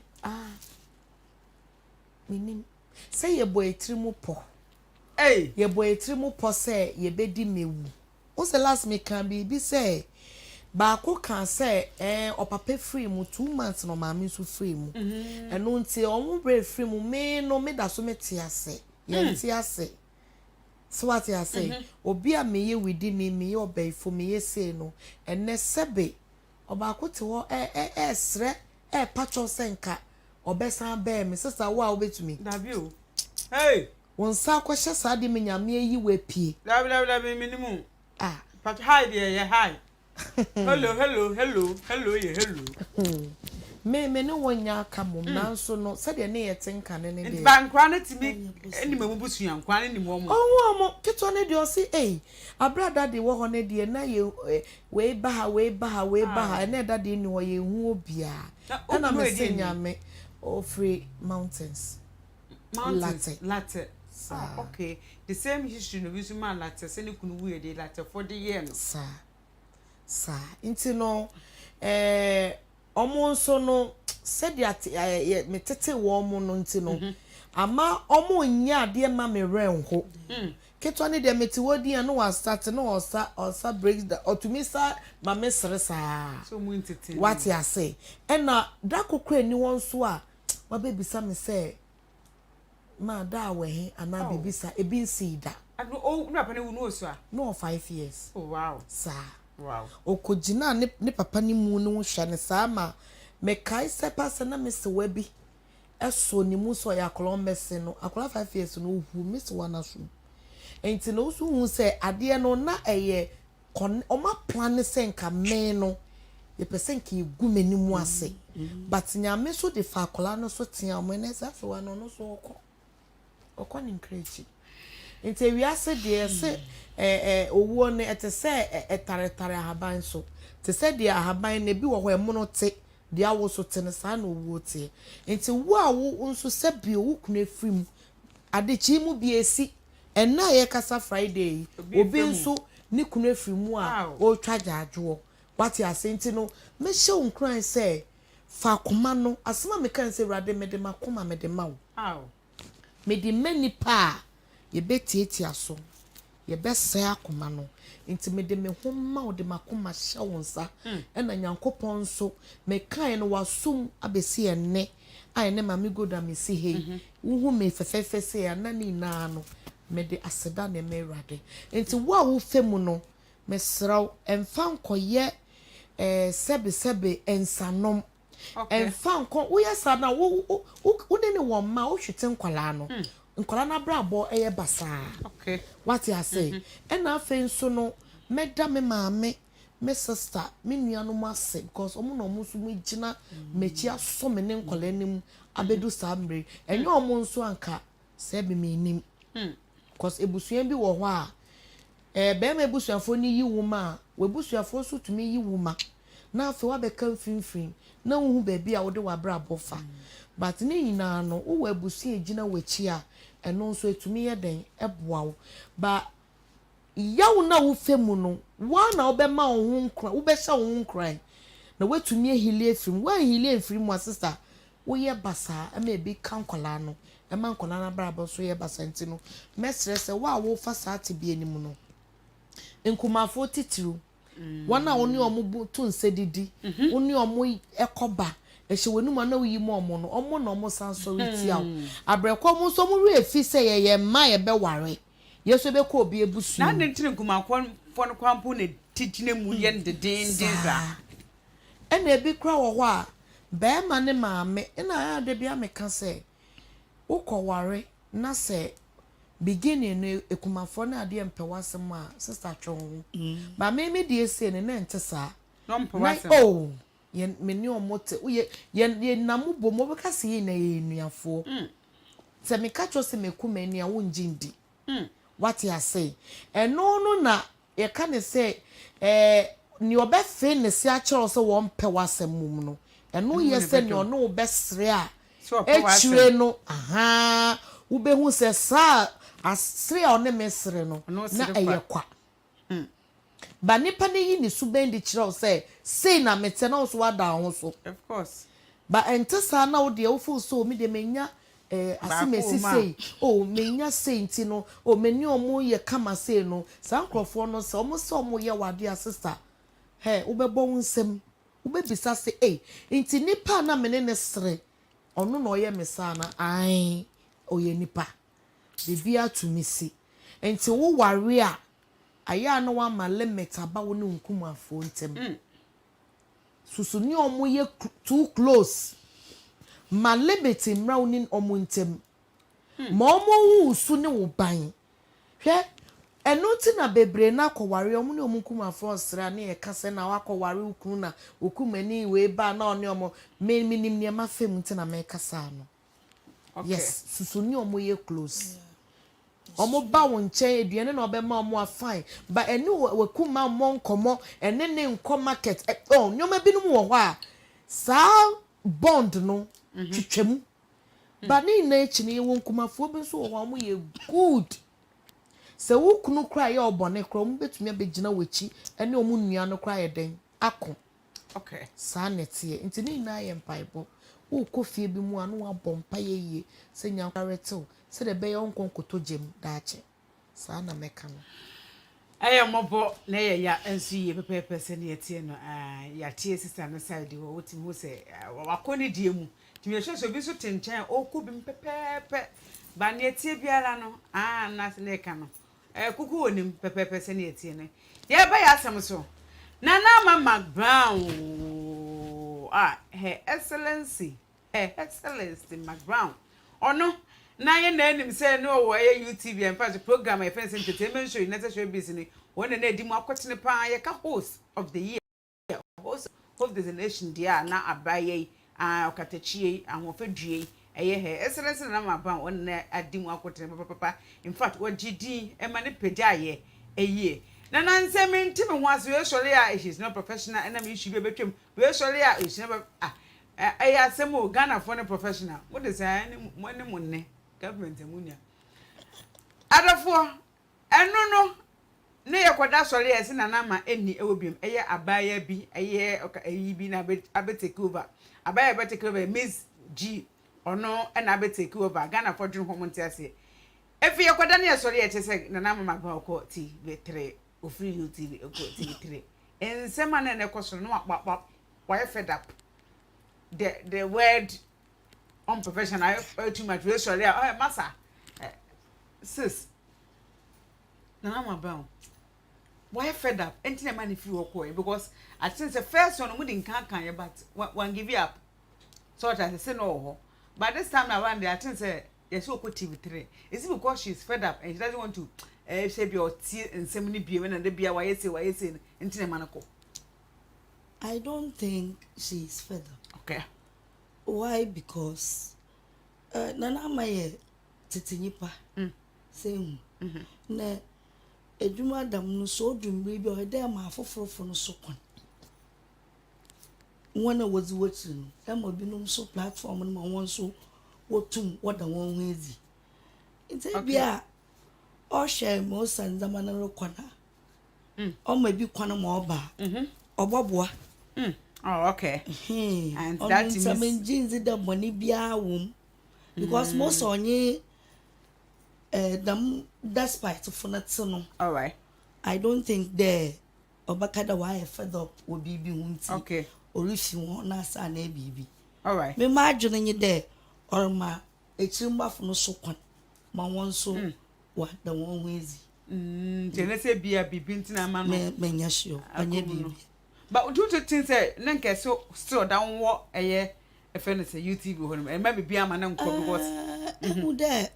me nim se ye boy trimu po ye boy trimu po se ye bedi mewu o se last me kan bi say ba ko kan say opapa free mu 2 months no ma me so free mu eno nti omo bre free mu me no me da so me ti ase ye ti ase so what you say obi a me ye widi me ye obaifo me ye say no enne sebe oba ko te wo sre pacho senka obesan be me sister wo a obetumi dabi o hey won sa ko hye sa de me nyame yi we pie dabi minimum but hi there yeah hi hello yeah hello me no wonya aka mom nanso no se de ne yetenka ne de bankwa na timi eni mabubusu yankwa ne nim omo omo keto ne de o si abrada de wo ho ne de na ye we ba ha na da de ni wo ye hu obia na me se nyame free mountains latte. Okay, the same history no bisu ma latte se ne kunu wu ye de latte for the year no sa inti no omo nso no said me tete wo omo no nti no ama omo nya ade ma me renho ketwa ne de meti wodi an no start no osa breaks the otumisa ma me sresa so mu ntete what you say na da kokra ni won so a wa bebisa me say ma da we ana bebisa ebi nsi da no papa ne wu no so a no 5 years oh wow wow okojina ne papa ni mu no hwa ne sa ma me kai se pasa na me se wa bi eso ni mu so ya kolomese no akola 5 years no hu me se wa na so enti no so hu se ade no na eye o ma plan se nka me no ye pesen ki gu mani mu ase but nyame so de fa akola no so tia mo na sa so wa no so okọ ni nkrechi enti wi ase de se owo ne ete se etare ahaban so te se de ahaban na bi wo ho emu no te de awo so te ne sa na owo te enti wo a wo nso se bi owo kuna frim adechi mu bi esi enna ye kasa friday obi nso ni kuna frim a o twa jaajo what ya senti no me show nkran say fa koma no asema me kan say rade me de makoma me de mawo aw me de mani pa ye betieti aso ye bese akoma no nti me de me homma o de makoma hye wonsa e na nyankopon so me kan no wasum abesi enne ai ne ma me goda me si hei wo me fefefe se anani na no me de aseda ne me rade nti wo femu no me sraw emfa nkoye sebe ensanom emfa nko wo yesa na wo de ne wo ma wo hwete nkwala no nkwala na brabo eye basa okay what you say and afen nso no meda me maame me sister me nuanu mase because omo no omo so megina mechi aso me ne nkwala nim abedu sambre enye omo nso anka se be me nim because ebusuan bi wo ho a be ma ebusuafo ni yi wuma we busuafo so tumi yi wuma na afi wa be kan finfin na wo hu ba bia wo de wa bra bofa but ne nyina no wo ebusuan egina wachi a eno nso etumi ye den eboa wo ba yawo na wo femu no wa na wo be ma wo hu nkran wo be sha wo hu nkran na wetumi ehile efim wa ehile efim mo sister wo ye basa ama ebi kankola no e ma nkola na bra bo so ye basa nti no mesre se wa wo fa sa ate bi anim no nkumafo titiru wana oni omo to nsedidi oni omo ekoba ehye wenuma na oyi mo omo no omo na omo sansoriti aw abreko mo so mo re fi se ye ma ye be ware yeso be ko obi ebusu na ntire nkumafo fon kwampo ne titine mu ye ndeden za ena ebi kra wo ho a be ma ne maame ena ya de bia meka se ukoware na se beginning no ekumafo na ade empewasem a sister twon ba me die ese ne na ntesa no mpewasem oh ye meni omote ye namu bomo be kase ye na ye nuafo se me ka cho se mekuma ni a wonjindi what you say eno no na ye ka ne se ni obefe ne se a kiro se wo mpewasem mum no eno ye se ni ono obesre a echire no aha wo be hu se sa asre a one mesre no na eyekwa ba nipa ne yi ni subendi kire se sei na mete na so wada ho so of course ba entesa na wo de wo fu so mi de menya asimesi sei o menya sei nti no o meni omo ye kama sei no sankrofo no se omo ye wade sister he wo be bo nsem wo be bisa se nti nipa na mene ne sre ono na oye mesana ai oye nipa bibia tumisi nti wo ware a aya no wa ma limit aba wo ne nkumafo ntem susu ni omo ye too close ma limit mra wo ni omo ntem ma omo wu su ne wo ban hwe eno ti na bebre na akoware omo ne omo nkumafo osra na ye kase na wakoware ukunu na okumani we ba na one omo minim ne ma fem ti na me kasa no okay yes susu ni omo ye close omo ba won chen eduane na obema omo afine ba eni wakuma mo nkomo ene ne nko market nyoma binum wo ho a sa bond no twetwam ba ni na echi ne wo nkumafo bi so wo omo ye good se wo kunu kra ye obone kra omo betumi abegina wachi ene omo nua no kra ye den akọ okay sa netie nti ni na ye mpaibo wo kofie bi mu anu abompa ye ye se nyankaretew se de be yon konkoto jem daache sa na meka no mobo na ye ya ensu ye pepepe se ne yetie no ya tie sister no side wo wotim ho se wakoni die mu timi hwehwe bi so tenchen oku bi pepepe ba ne yetie biara no na se ne ka no kuku onim pepepe se ne yetie ne ye ba ya asem so na mama Mcbrown her excellency Mcbrown ono na ye na enim say no wo ye YouTube and fact program e fence entertainment show United Show business won na edi mu akotene pa ye ka host of the year host of the nation dia na abaye okatachie ahofadue eye he excellence na Mcbrown won na adi mu akotene papa in fact wo gidi e ma ne peda ye eye na nsem ntime ho aso ye sori a she is not professional and am issue be betwem we sori a she never asem o Ghana for no professional what dey say money money government emunya adafo enu no ne yakwada sori ese na na ma eni ewobiem eye abaya bi eye eyi bi na abetake over abaya betake over Miss G ono na abetake over Ghana for drum home ntiase efi yakwada ne sori e chese na na ma ba ko TV3 ofri YouTube ko TV3 ensema na ne koso no akpakpa why fed up the word unprofessional too much we sorry massa sis na na ma ba why fed up enti man if you work because I think the first one we didn't can but one give you up so that I say no but this time around I think say yes so TV3 is it because she's fed up and she doesn't want to say be or tea and so many be when and be why say enti man ko I don't think she's fed up. okay Why? Because nana maye titinipa same na edwuma dam no so dwumre bi o de ma afoforo no so kon one was watching am obi no so platform no ma won so wotum woda won ho ezi nti bia o share mo sanzama na rekona o ma bi kwana ma oba oboboa oh okay and that is some jeans the money bia wom because most onye them despite funat no all right I don't think there obakada why fed up will be hunti okay orifi won na sa na bibi all right me ma adwene nye there or ma echirimba no so kwan ma won so wa da won ho ezi tene se bia bibi ntina ma no me nya sure anya bibi but do you think say nanke so still down wo eye e fe no say YouTube ho no e ma bibi ama na nko because who there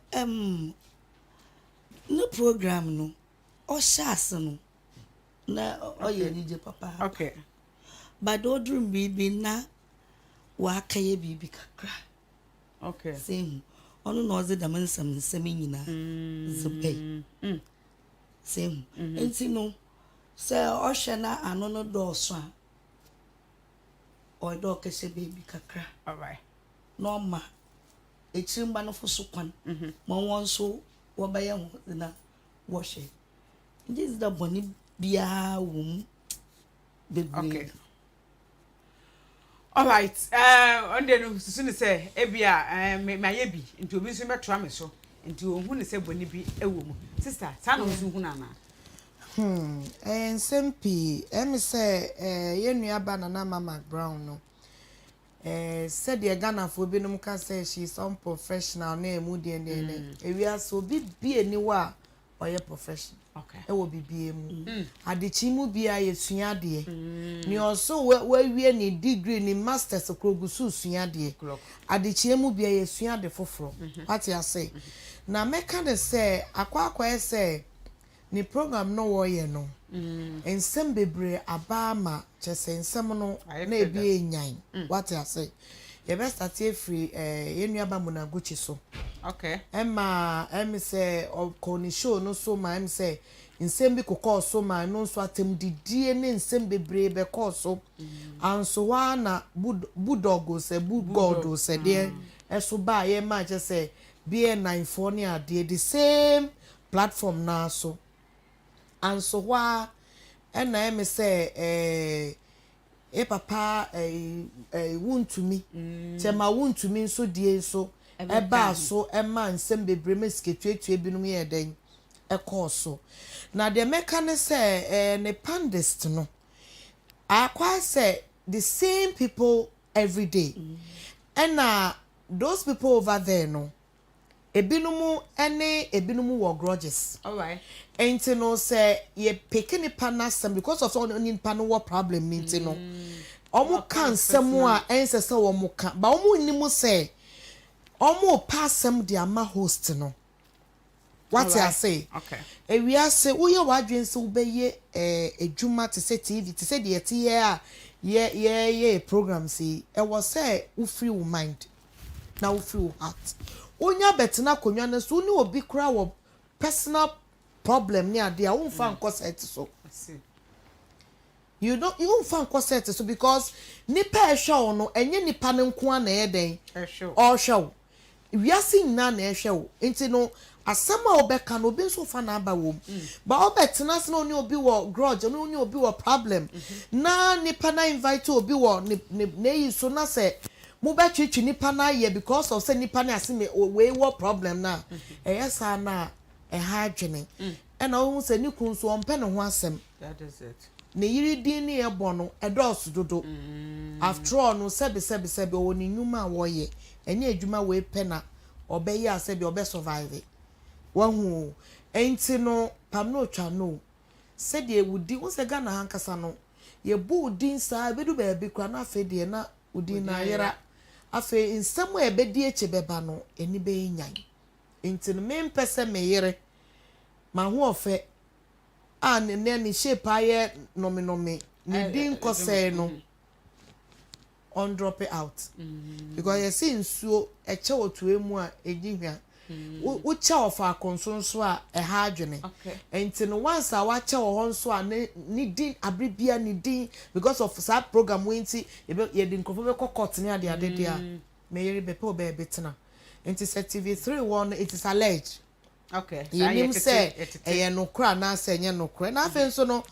no program no o shas no na oye ni je papa okay but do dream bibi na wa kaye bibi kakra okay same ono no ze dam nsem nyina zebe same enti no se o hwe na ano no do so a o do kese bibi kakra all right no ma echirimba no foso kwan ma won so wo baye ho na wo hwe this is the boni bia wum baby okay all right on the no susu ni say ebia me ayebi nti obi nso metro ame so nti ohun ni say boni bi ewo mu sister sa no nso hu na na Sempi say yenua ba na Mcbrown no said the Ghana for binum ka say she's unprofessional na emu de ne ewia so bi eniwa oye professional okay e wo bibie mu adechi mu bia yesua de ni also we ni degree ni masters krogusu sua de adechi mu bia yesua de foforo what you say na meka de say akwa say ni program no wo ye no ensem bebre abama chese ensem no na ebi enyan what you say you best start free yenua ba mu na guchi so okay say okoni show no so ma say nsem bi kokọ so ma no so atem didie ne nsem bebre be kọ so anso wa na budogo se bugodo se de eso ba ye ma je say BN94 ne ade the same platform na so anso wa na say papa wuntumi chema wuntumi nso die so eba so ema nsem bebre mesketuetue binum ye den ekoso na de meka say ne pandist no akwa say the same people every day and those people over there no ebinumu wo grudges all right enti no say ye pekini panasem because of on pano what problem means no omo kan semu a ense se wo mo ka ba omo nimu say omo passem dia ma host no what I say okay we are say wo ye wadwen se wo be ye edwuma to say TV to say the tie ye program see e was say wo free wo mind na wo free wo heart onya betina konwa na so ni obi kura wo personal problem ni ade a wo mfa nkoset so you mfa nkoset so because nipa ehwe no enye nipa ne nko na eden or show wiase nyina na ehwe wo enti no asema obeka no obi so fa na aba wom ba obetena se no ni obi wo grudge no ni obi wo problem na nipa na invite obi wo na yi so na se mo be twetwe nipa na ye because of say nipa na ase me we wo problem na eyesa na ha adwene e na wo se ni kun so ompe ne ho asem that is it ne yiri din ne ebo no edos dodo after all no sebe oni nyuma wo ye enye adwuma we pe na obeye ase bi obe survive wahu enti no pam no twa no said ye wudi wo se Ghana hankasa no ye bu din sa bedu be bi kwa na afa de na udi na yera afa insem e be di eche beba no eni be nyan enti no me mpese me yere ma ho ofe an ne ni shape aye nomi ni din kose no on drop it out because you see nsuo eche otu emu a ejihwa wo cha ofa akonsonso a ha adwene enti no once a wa cha wo nso a ni din abribia ni din because of that program we nti ye din kofo be kokot ni ade a me yeri be pe be betena enti set TV3 one it is alleged you say e no kra na say nye no kra na afen so no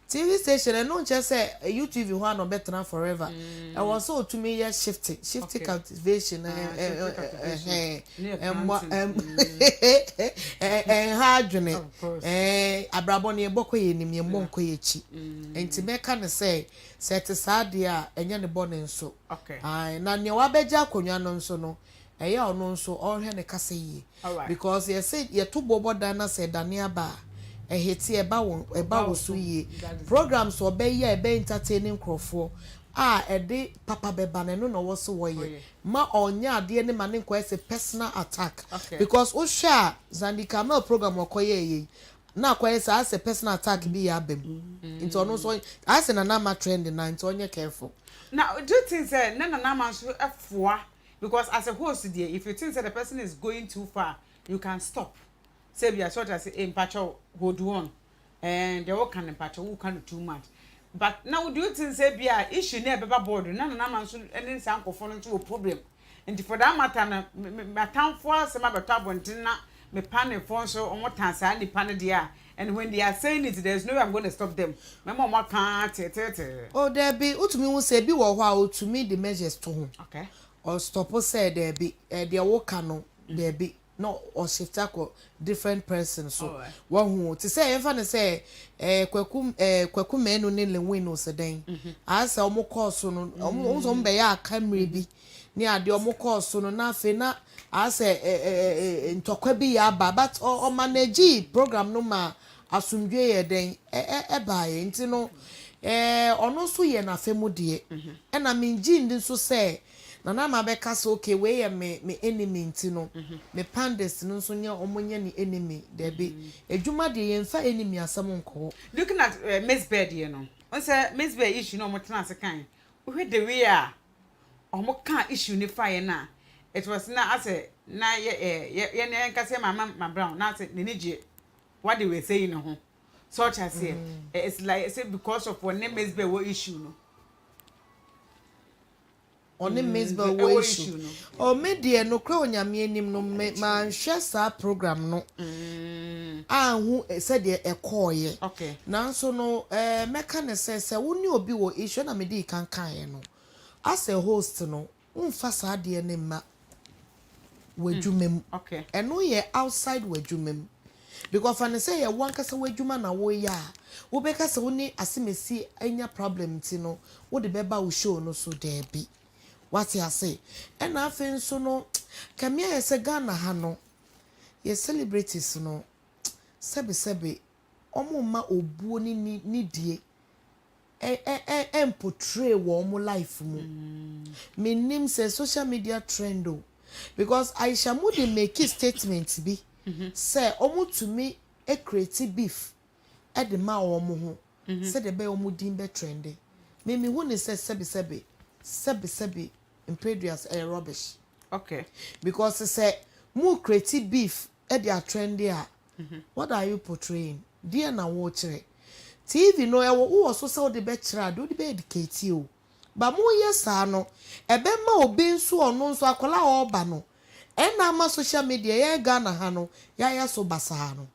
TV station no just say YouTube ho no better forever. I was so to me shifting cultivation hard journey abrabon ye boko ye nim ye monko ye chi enti me kan say set sadia enye ne bone nso na ne wa beja akonwa no nso no eye ono nso ohwe ne kase yi because ye say ye to bobo dana say dania ba eheti eba wo so yi programs obey ebe entertaining crofo ede papa beba ne no wo so wo ye ma onya ade ne ma ne nko ese personal attack because o sha Zandi Kamel program okoye yi na akoye say ase personal attack bi ya bem into ono so ase na ma trend na into onye careful now do you think say na ma so efoa because as a host there if you think that the person is going too far you can stop say be as short as impacho hold on and they all can impacho who can too much but now do you think say be a issue near baba board na man so any sanko for no problem and for that matter na my town for some about abontin na me pan for so on what tansa ni pan dia and when they are saying it there's no way I'm going to stop them my mama can't oh there be utumi won say bi wo ho a utumi the measures to ho or stop say there be there work no there be no or shift ako different persons so one who to say even say kwaku menu ne le win no seden as omo course no omo be ya camera bi ni ade omo course no na afi na as ntokwa bi ya ba but o manage program no ma asumdwe ye den ba ye nti no ono so ye na femu de e na minji ndi so say na ma be kasa okay we ye me enemy nti no me pandas no so nya omonye ni enemy there be edwuma de ye mfa enemy asam nko looking at Miss Bed you know on say Miss Bed issue no mo tena se kan we the way a omo kan issue ni fire na it was na ase na ye ne nkase mama Mcbrown na ase ne je what they were saying no such as say it's like say because of one Miss Bed what issue no on the Mcbrown wo issue o media no kra onyame anim no ma nhwe sa program no ahu said de ekoye nanso no meka ne se woni obi wo issue na me di kankan no as a host no umfa sa de ne ma wadwumem eno ye outside wadwumem because fan say ye wan kasa wadwuma na wo ya wo be kasa woni asemesi anya problem ti no wo de beba wo show no so there be what you say and I feel so no kamia yese Ghana ha no ye celebrities no sebe omo ma obuo ni die portray wo omo life mu me nim say social media trend o because Aisha mu dey make statement bi say omo to me e create beef e de ma omo ho say de be omo din be trend me hu ne say sebe imperials rubbish because say mu create beef e dey trend there what are you portraying dear na wo kire TV no e wo so say de be kira do de be educate o ba mu yes no ebe ma obi nso ono nso akola oba no ena ama social media ye Ghana ha no ya so basa no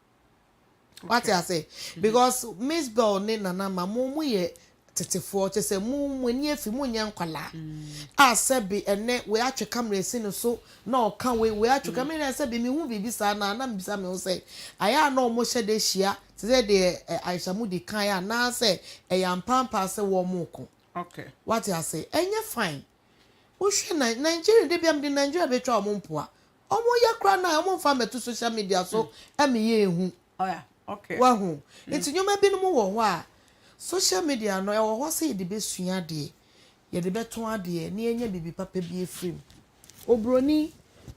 what I say because Miss Bell ne nana ma mu ye tetefo che se mu ni afi mu nya nkwala a sebi ene we atwe camera si no so na o kan we atwe camera se bi mi hu bibi sa na mi bisa me say aya na o mo hye de hia se de Aisha mu di kan ya na se e ya mpampa se wo mu ko okay what I say enye fine wo hwe na Nigeria de biam de Nigeria be twa o mo mpoa o mo ya kra na o mo fa meto social media so e me ye ehu oh yeah okay wa hu enti nyoma bi no mo wo ho a social media no e wo ho se de be sua de ye de beton ade ne enye bibi papa bi efrim obroni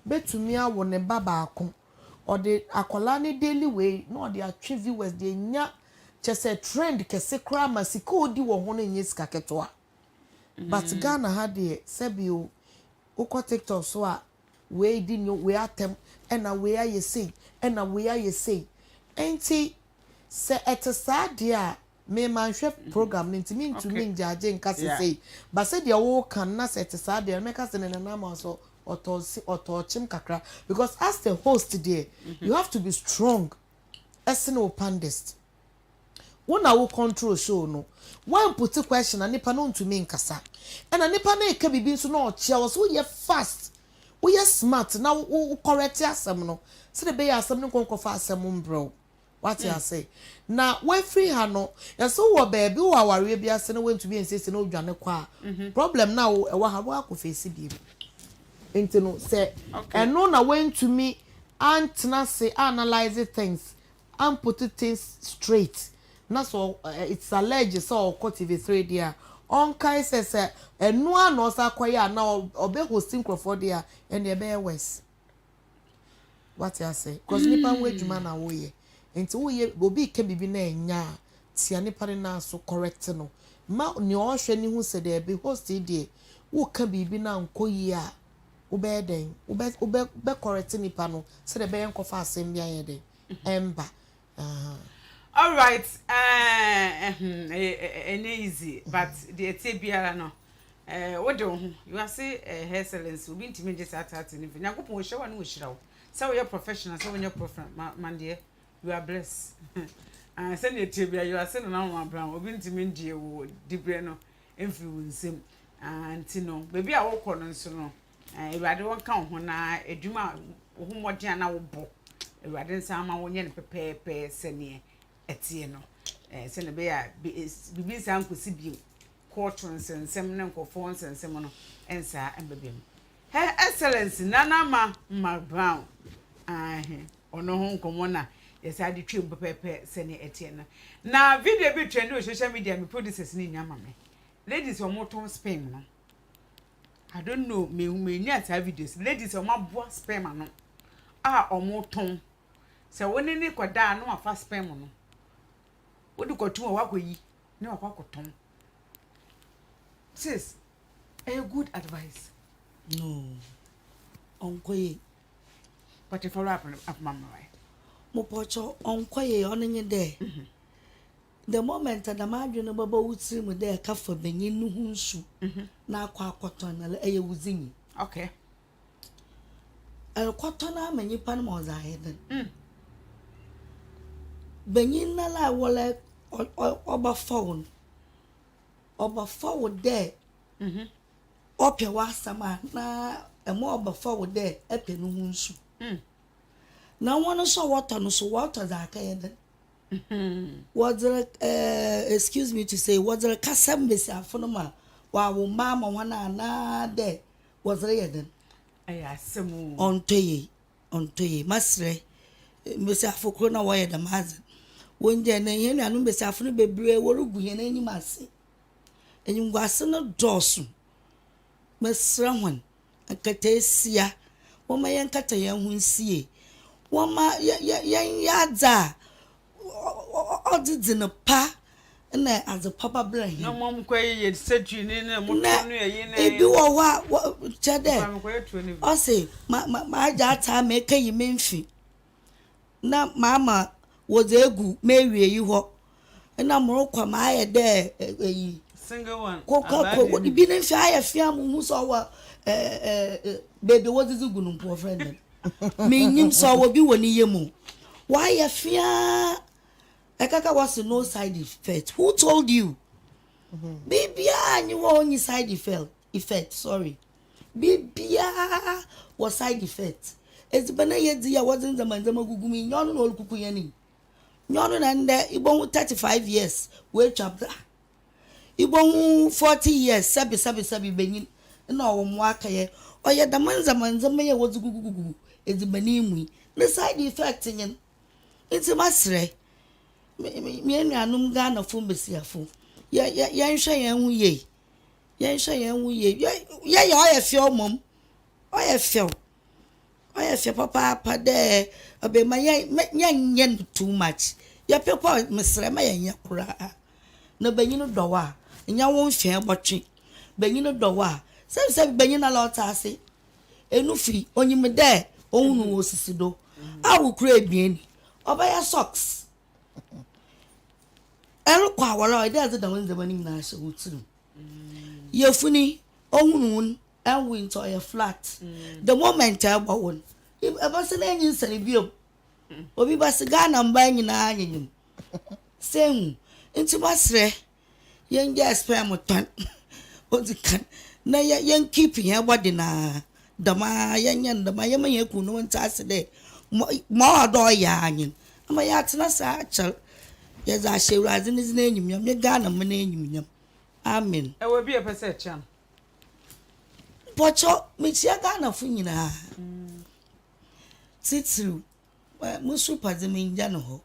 betumi awo ne baba akon o de akola ne daily way no de atwe viewers de nya chese trend kese kra masika odi wo ho no nye sika ketoa but Ghana had de sebio ukọ TikTok so a we di no we atem ena we aye say ena we aye say enti se etesade a me manhwe program ntimi ntumi njaje nka say but say de wo kan na se etesade me ka se na na ma so otochim kakra because as the host there you have to be strong as no pandest wona wo control show no one put a question and nipa no ntumi nkasa and nipa na eka bibi nso na ochia wo so ye fast we are smart now we correct asem no se de be asem no konkofa asem mbro what I say na we free ha no yeso wo baby wo aware bia se no wentumi ensese no dwane kwa problem na wo e wa ha wo akofesi bi enti no se eno na wentumi antna say analyze things and put things straight na so it's alleged so ko TV3 there on kai say eno ano sa kwaya na obe hosting crowd there and e be west what I say cause nipa we djuma na wo ye enti wo ye obi ke bibi na enya tia nipa na so correct no ma ni o hwe ni hu se de be host there wo ka bibi na nkoyi a wo be den wo be correct nipa no se de be enkofa asem bia ye de emba all right easy but the etebiara no what do you are say her excellence we been to me just at ni nyakopon hwe wa no hira wo say we are professional say we are professional man dear you are blessed send the tebia you are saying na Mcbrown we been to me die wo dibre no influence anti no baby a wo kọ no nso no ewade won kan ho na edwuma wo ho modern na wo bo ewade nsa ama wo nye ne pepepe sene etie no se ne be ya bibi nsa nkosi bi culture nsensem ne nkofo nsensem no ensa embebem her excellence nana ma Mcbrown ono ho nkomo na yesa de twem pepepe sene etie no na video bi trend on social media me producers ni nyama me ladies o moton spam no I don't know me nya ta videos ladies o maboa spam no o moton se woni ni koda no afa spam no wodi kotu o wakoyi ne wakwakoton sis a good advice no onkoye but if follow up mama right mo pocho onkoye onenye de the moment that ma adwene baba wutiri mu de ka fa benyin nu hunsu na akwa akoton na eye wuzinyi okay akoton na manyi pan mo za heden benyin na la wole oba phone de opia wasama na emo oba phone de epe nu hunsu na one so water no so water za ka heden was there excuse me to say was there kasam besi afonoma wa wo mama wana na de was there heden aya semu ontoye masre besi afokro na wo yedam hazin wonje na ihe na anu besi afono bebre worugu ye na enyim ase enyimguase no dosu masra hwan akatesia wo ma yenkata ye hu nsie wo ma yadza odidin pa na as a papa brain no mom kwaye sedwi ni na mo no ye na ebi wo wa chede o say ma aja ata me kai memfi na mama was egu mewie yi ho na moro kwa ma aye de eyi Single one. Ko bi ne fi aye fi amu so wa baby what is gunum poor friend. Me nyim so wo bi woni yemu. Why ye fear? Ekaka was no side effect. Who told you? Baby, you were only side effect. Sorry. Baby, was side effect. It's been a year, dear, wasn't the man, the Magugumi, yon old Kukuyani. Yon and Ibon 35 years, wait up there. Ibon 40 years, sabi, benin, no, mwakaye, or yet the man's a mayor was Gugu, it's the Benimi, the side effect in it's a masre. Me and Yanum Gana Fumbesiafu. Yan Shayan ye. Yan Shayan ye. I feel, mum. I feel papa, there. Obey my young yen too much. Your papa, Miss Rema, and Yakura. No Benino Dowa, and ya won't share watching. Benino Dowa. Some Benina Lotasi. Enufi, only me there, Onu was Sido. I will crave bien. Or buy socks. Ero kwa wala ide azu da wenze bani na ashe wutu. Yefuni ohunun and winter your flat. The moment I bawon. If ever se na yin sere biom. Obi ba se ga na mba nyina anyim. Sem nti basre yen ga spare motan. Odi kan na yen keep yen body na dama yen dama yen man yaku no nta ase de. Mo do ya anyim. Ama ya tena sa achal. Yes, I shall rise in his name. You got a name. Amen. I will be a perception. Pocho, Mitch, ya got a funina. Sit through. Musu Pazimin Janoho.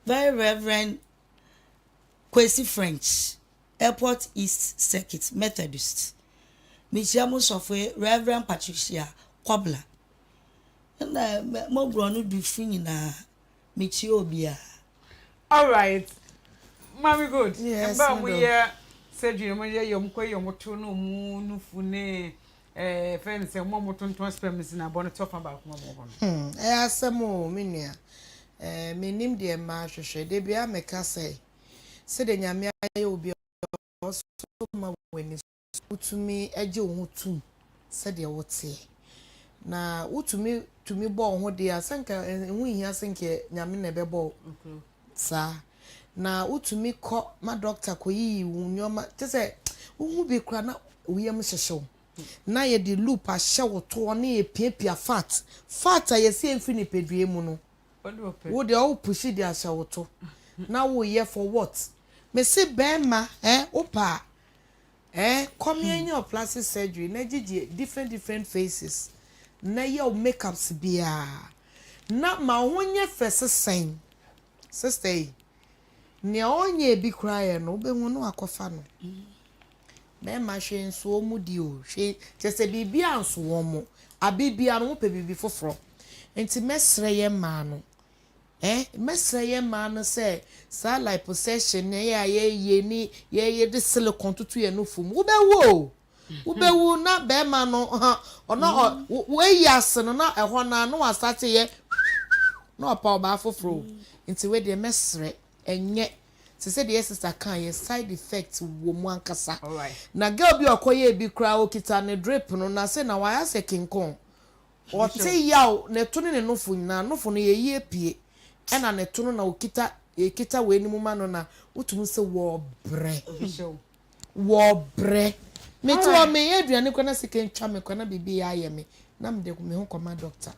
Very Reverend Kwesi French, Airport East Circuit, Methodist. Michiamu Software, Reverend Patricia Cobbler. And Mcbrown do funina. Michiobia. All right, Mommy, good. Yes, but we said you may yom quay your motono moon fune friends and one moton transparency in a bonnet talk about one. Some more, Minia. Me name dear Marshall, they be a make us say. Said in Yamia, you will be also when it's put to me, a Joe too, said you would say. Now, what to me born what they are sank and we here sink Yamina bebo. Sa na utumi ko ma doctor ko yi wunyoma te se wo bi kra na wo yam hyehyew na ye de loop a hyew to na ye piapia fat a ye se mfini pedue mu no wo de o push de a hyew to na wo ye for what me se bema opa come here plastic surgery na gigi different faces na ye o makeups bia na ma wonye fese sen sister ne onye bi kraye no be hu no akofa no be ma hwe nso mu di o hwe chese bibia nso wo mo abibia no pe bibi foforo enti mesre ye ma no mesre ye ma no se sa liposuction ne ye ni ye de silicone tutu ye no fum wo be wo na be ma no ono we yas no na eho na no asate ye no pa ba foforo nti we de mesre enye se se de sister kan ye side effect wo mu ankasa na girl bi okoye bi kra okita ne drip no na se na wa ya se kinkon o te yaw ne to ne nofo nyina nofo no ye ye pie ena ne to no na okita ekita we ni mu ma no na utum se wo bre me to me ye aduane ko na se kentwa me ko na bibi ya ye me na me de me ho koma doctor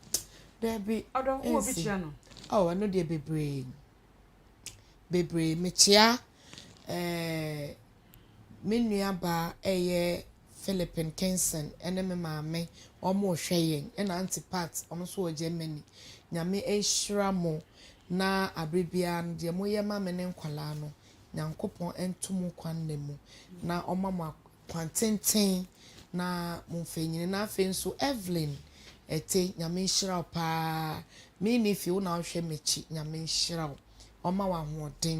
there be odon wo bi chia no I know the bebre mechia me nuaba Philippine Kenson ene me maame omo hweyen ena antipat ono so o Germany nyame ehira mo na abribia no de moye maame ne nkwala no nyankopon entum kwanne mu na omama kwantenten na mumfenyine na afenso Evelyn ete nyame ehira pa me ni fi wo na hwe mechi nyame ehira o ma wa hoden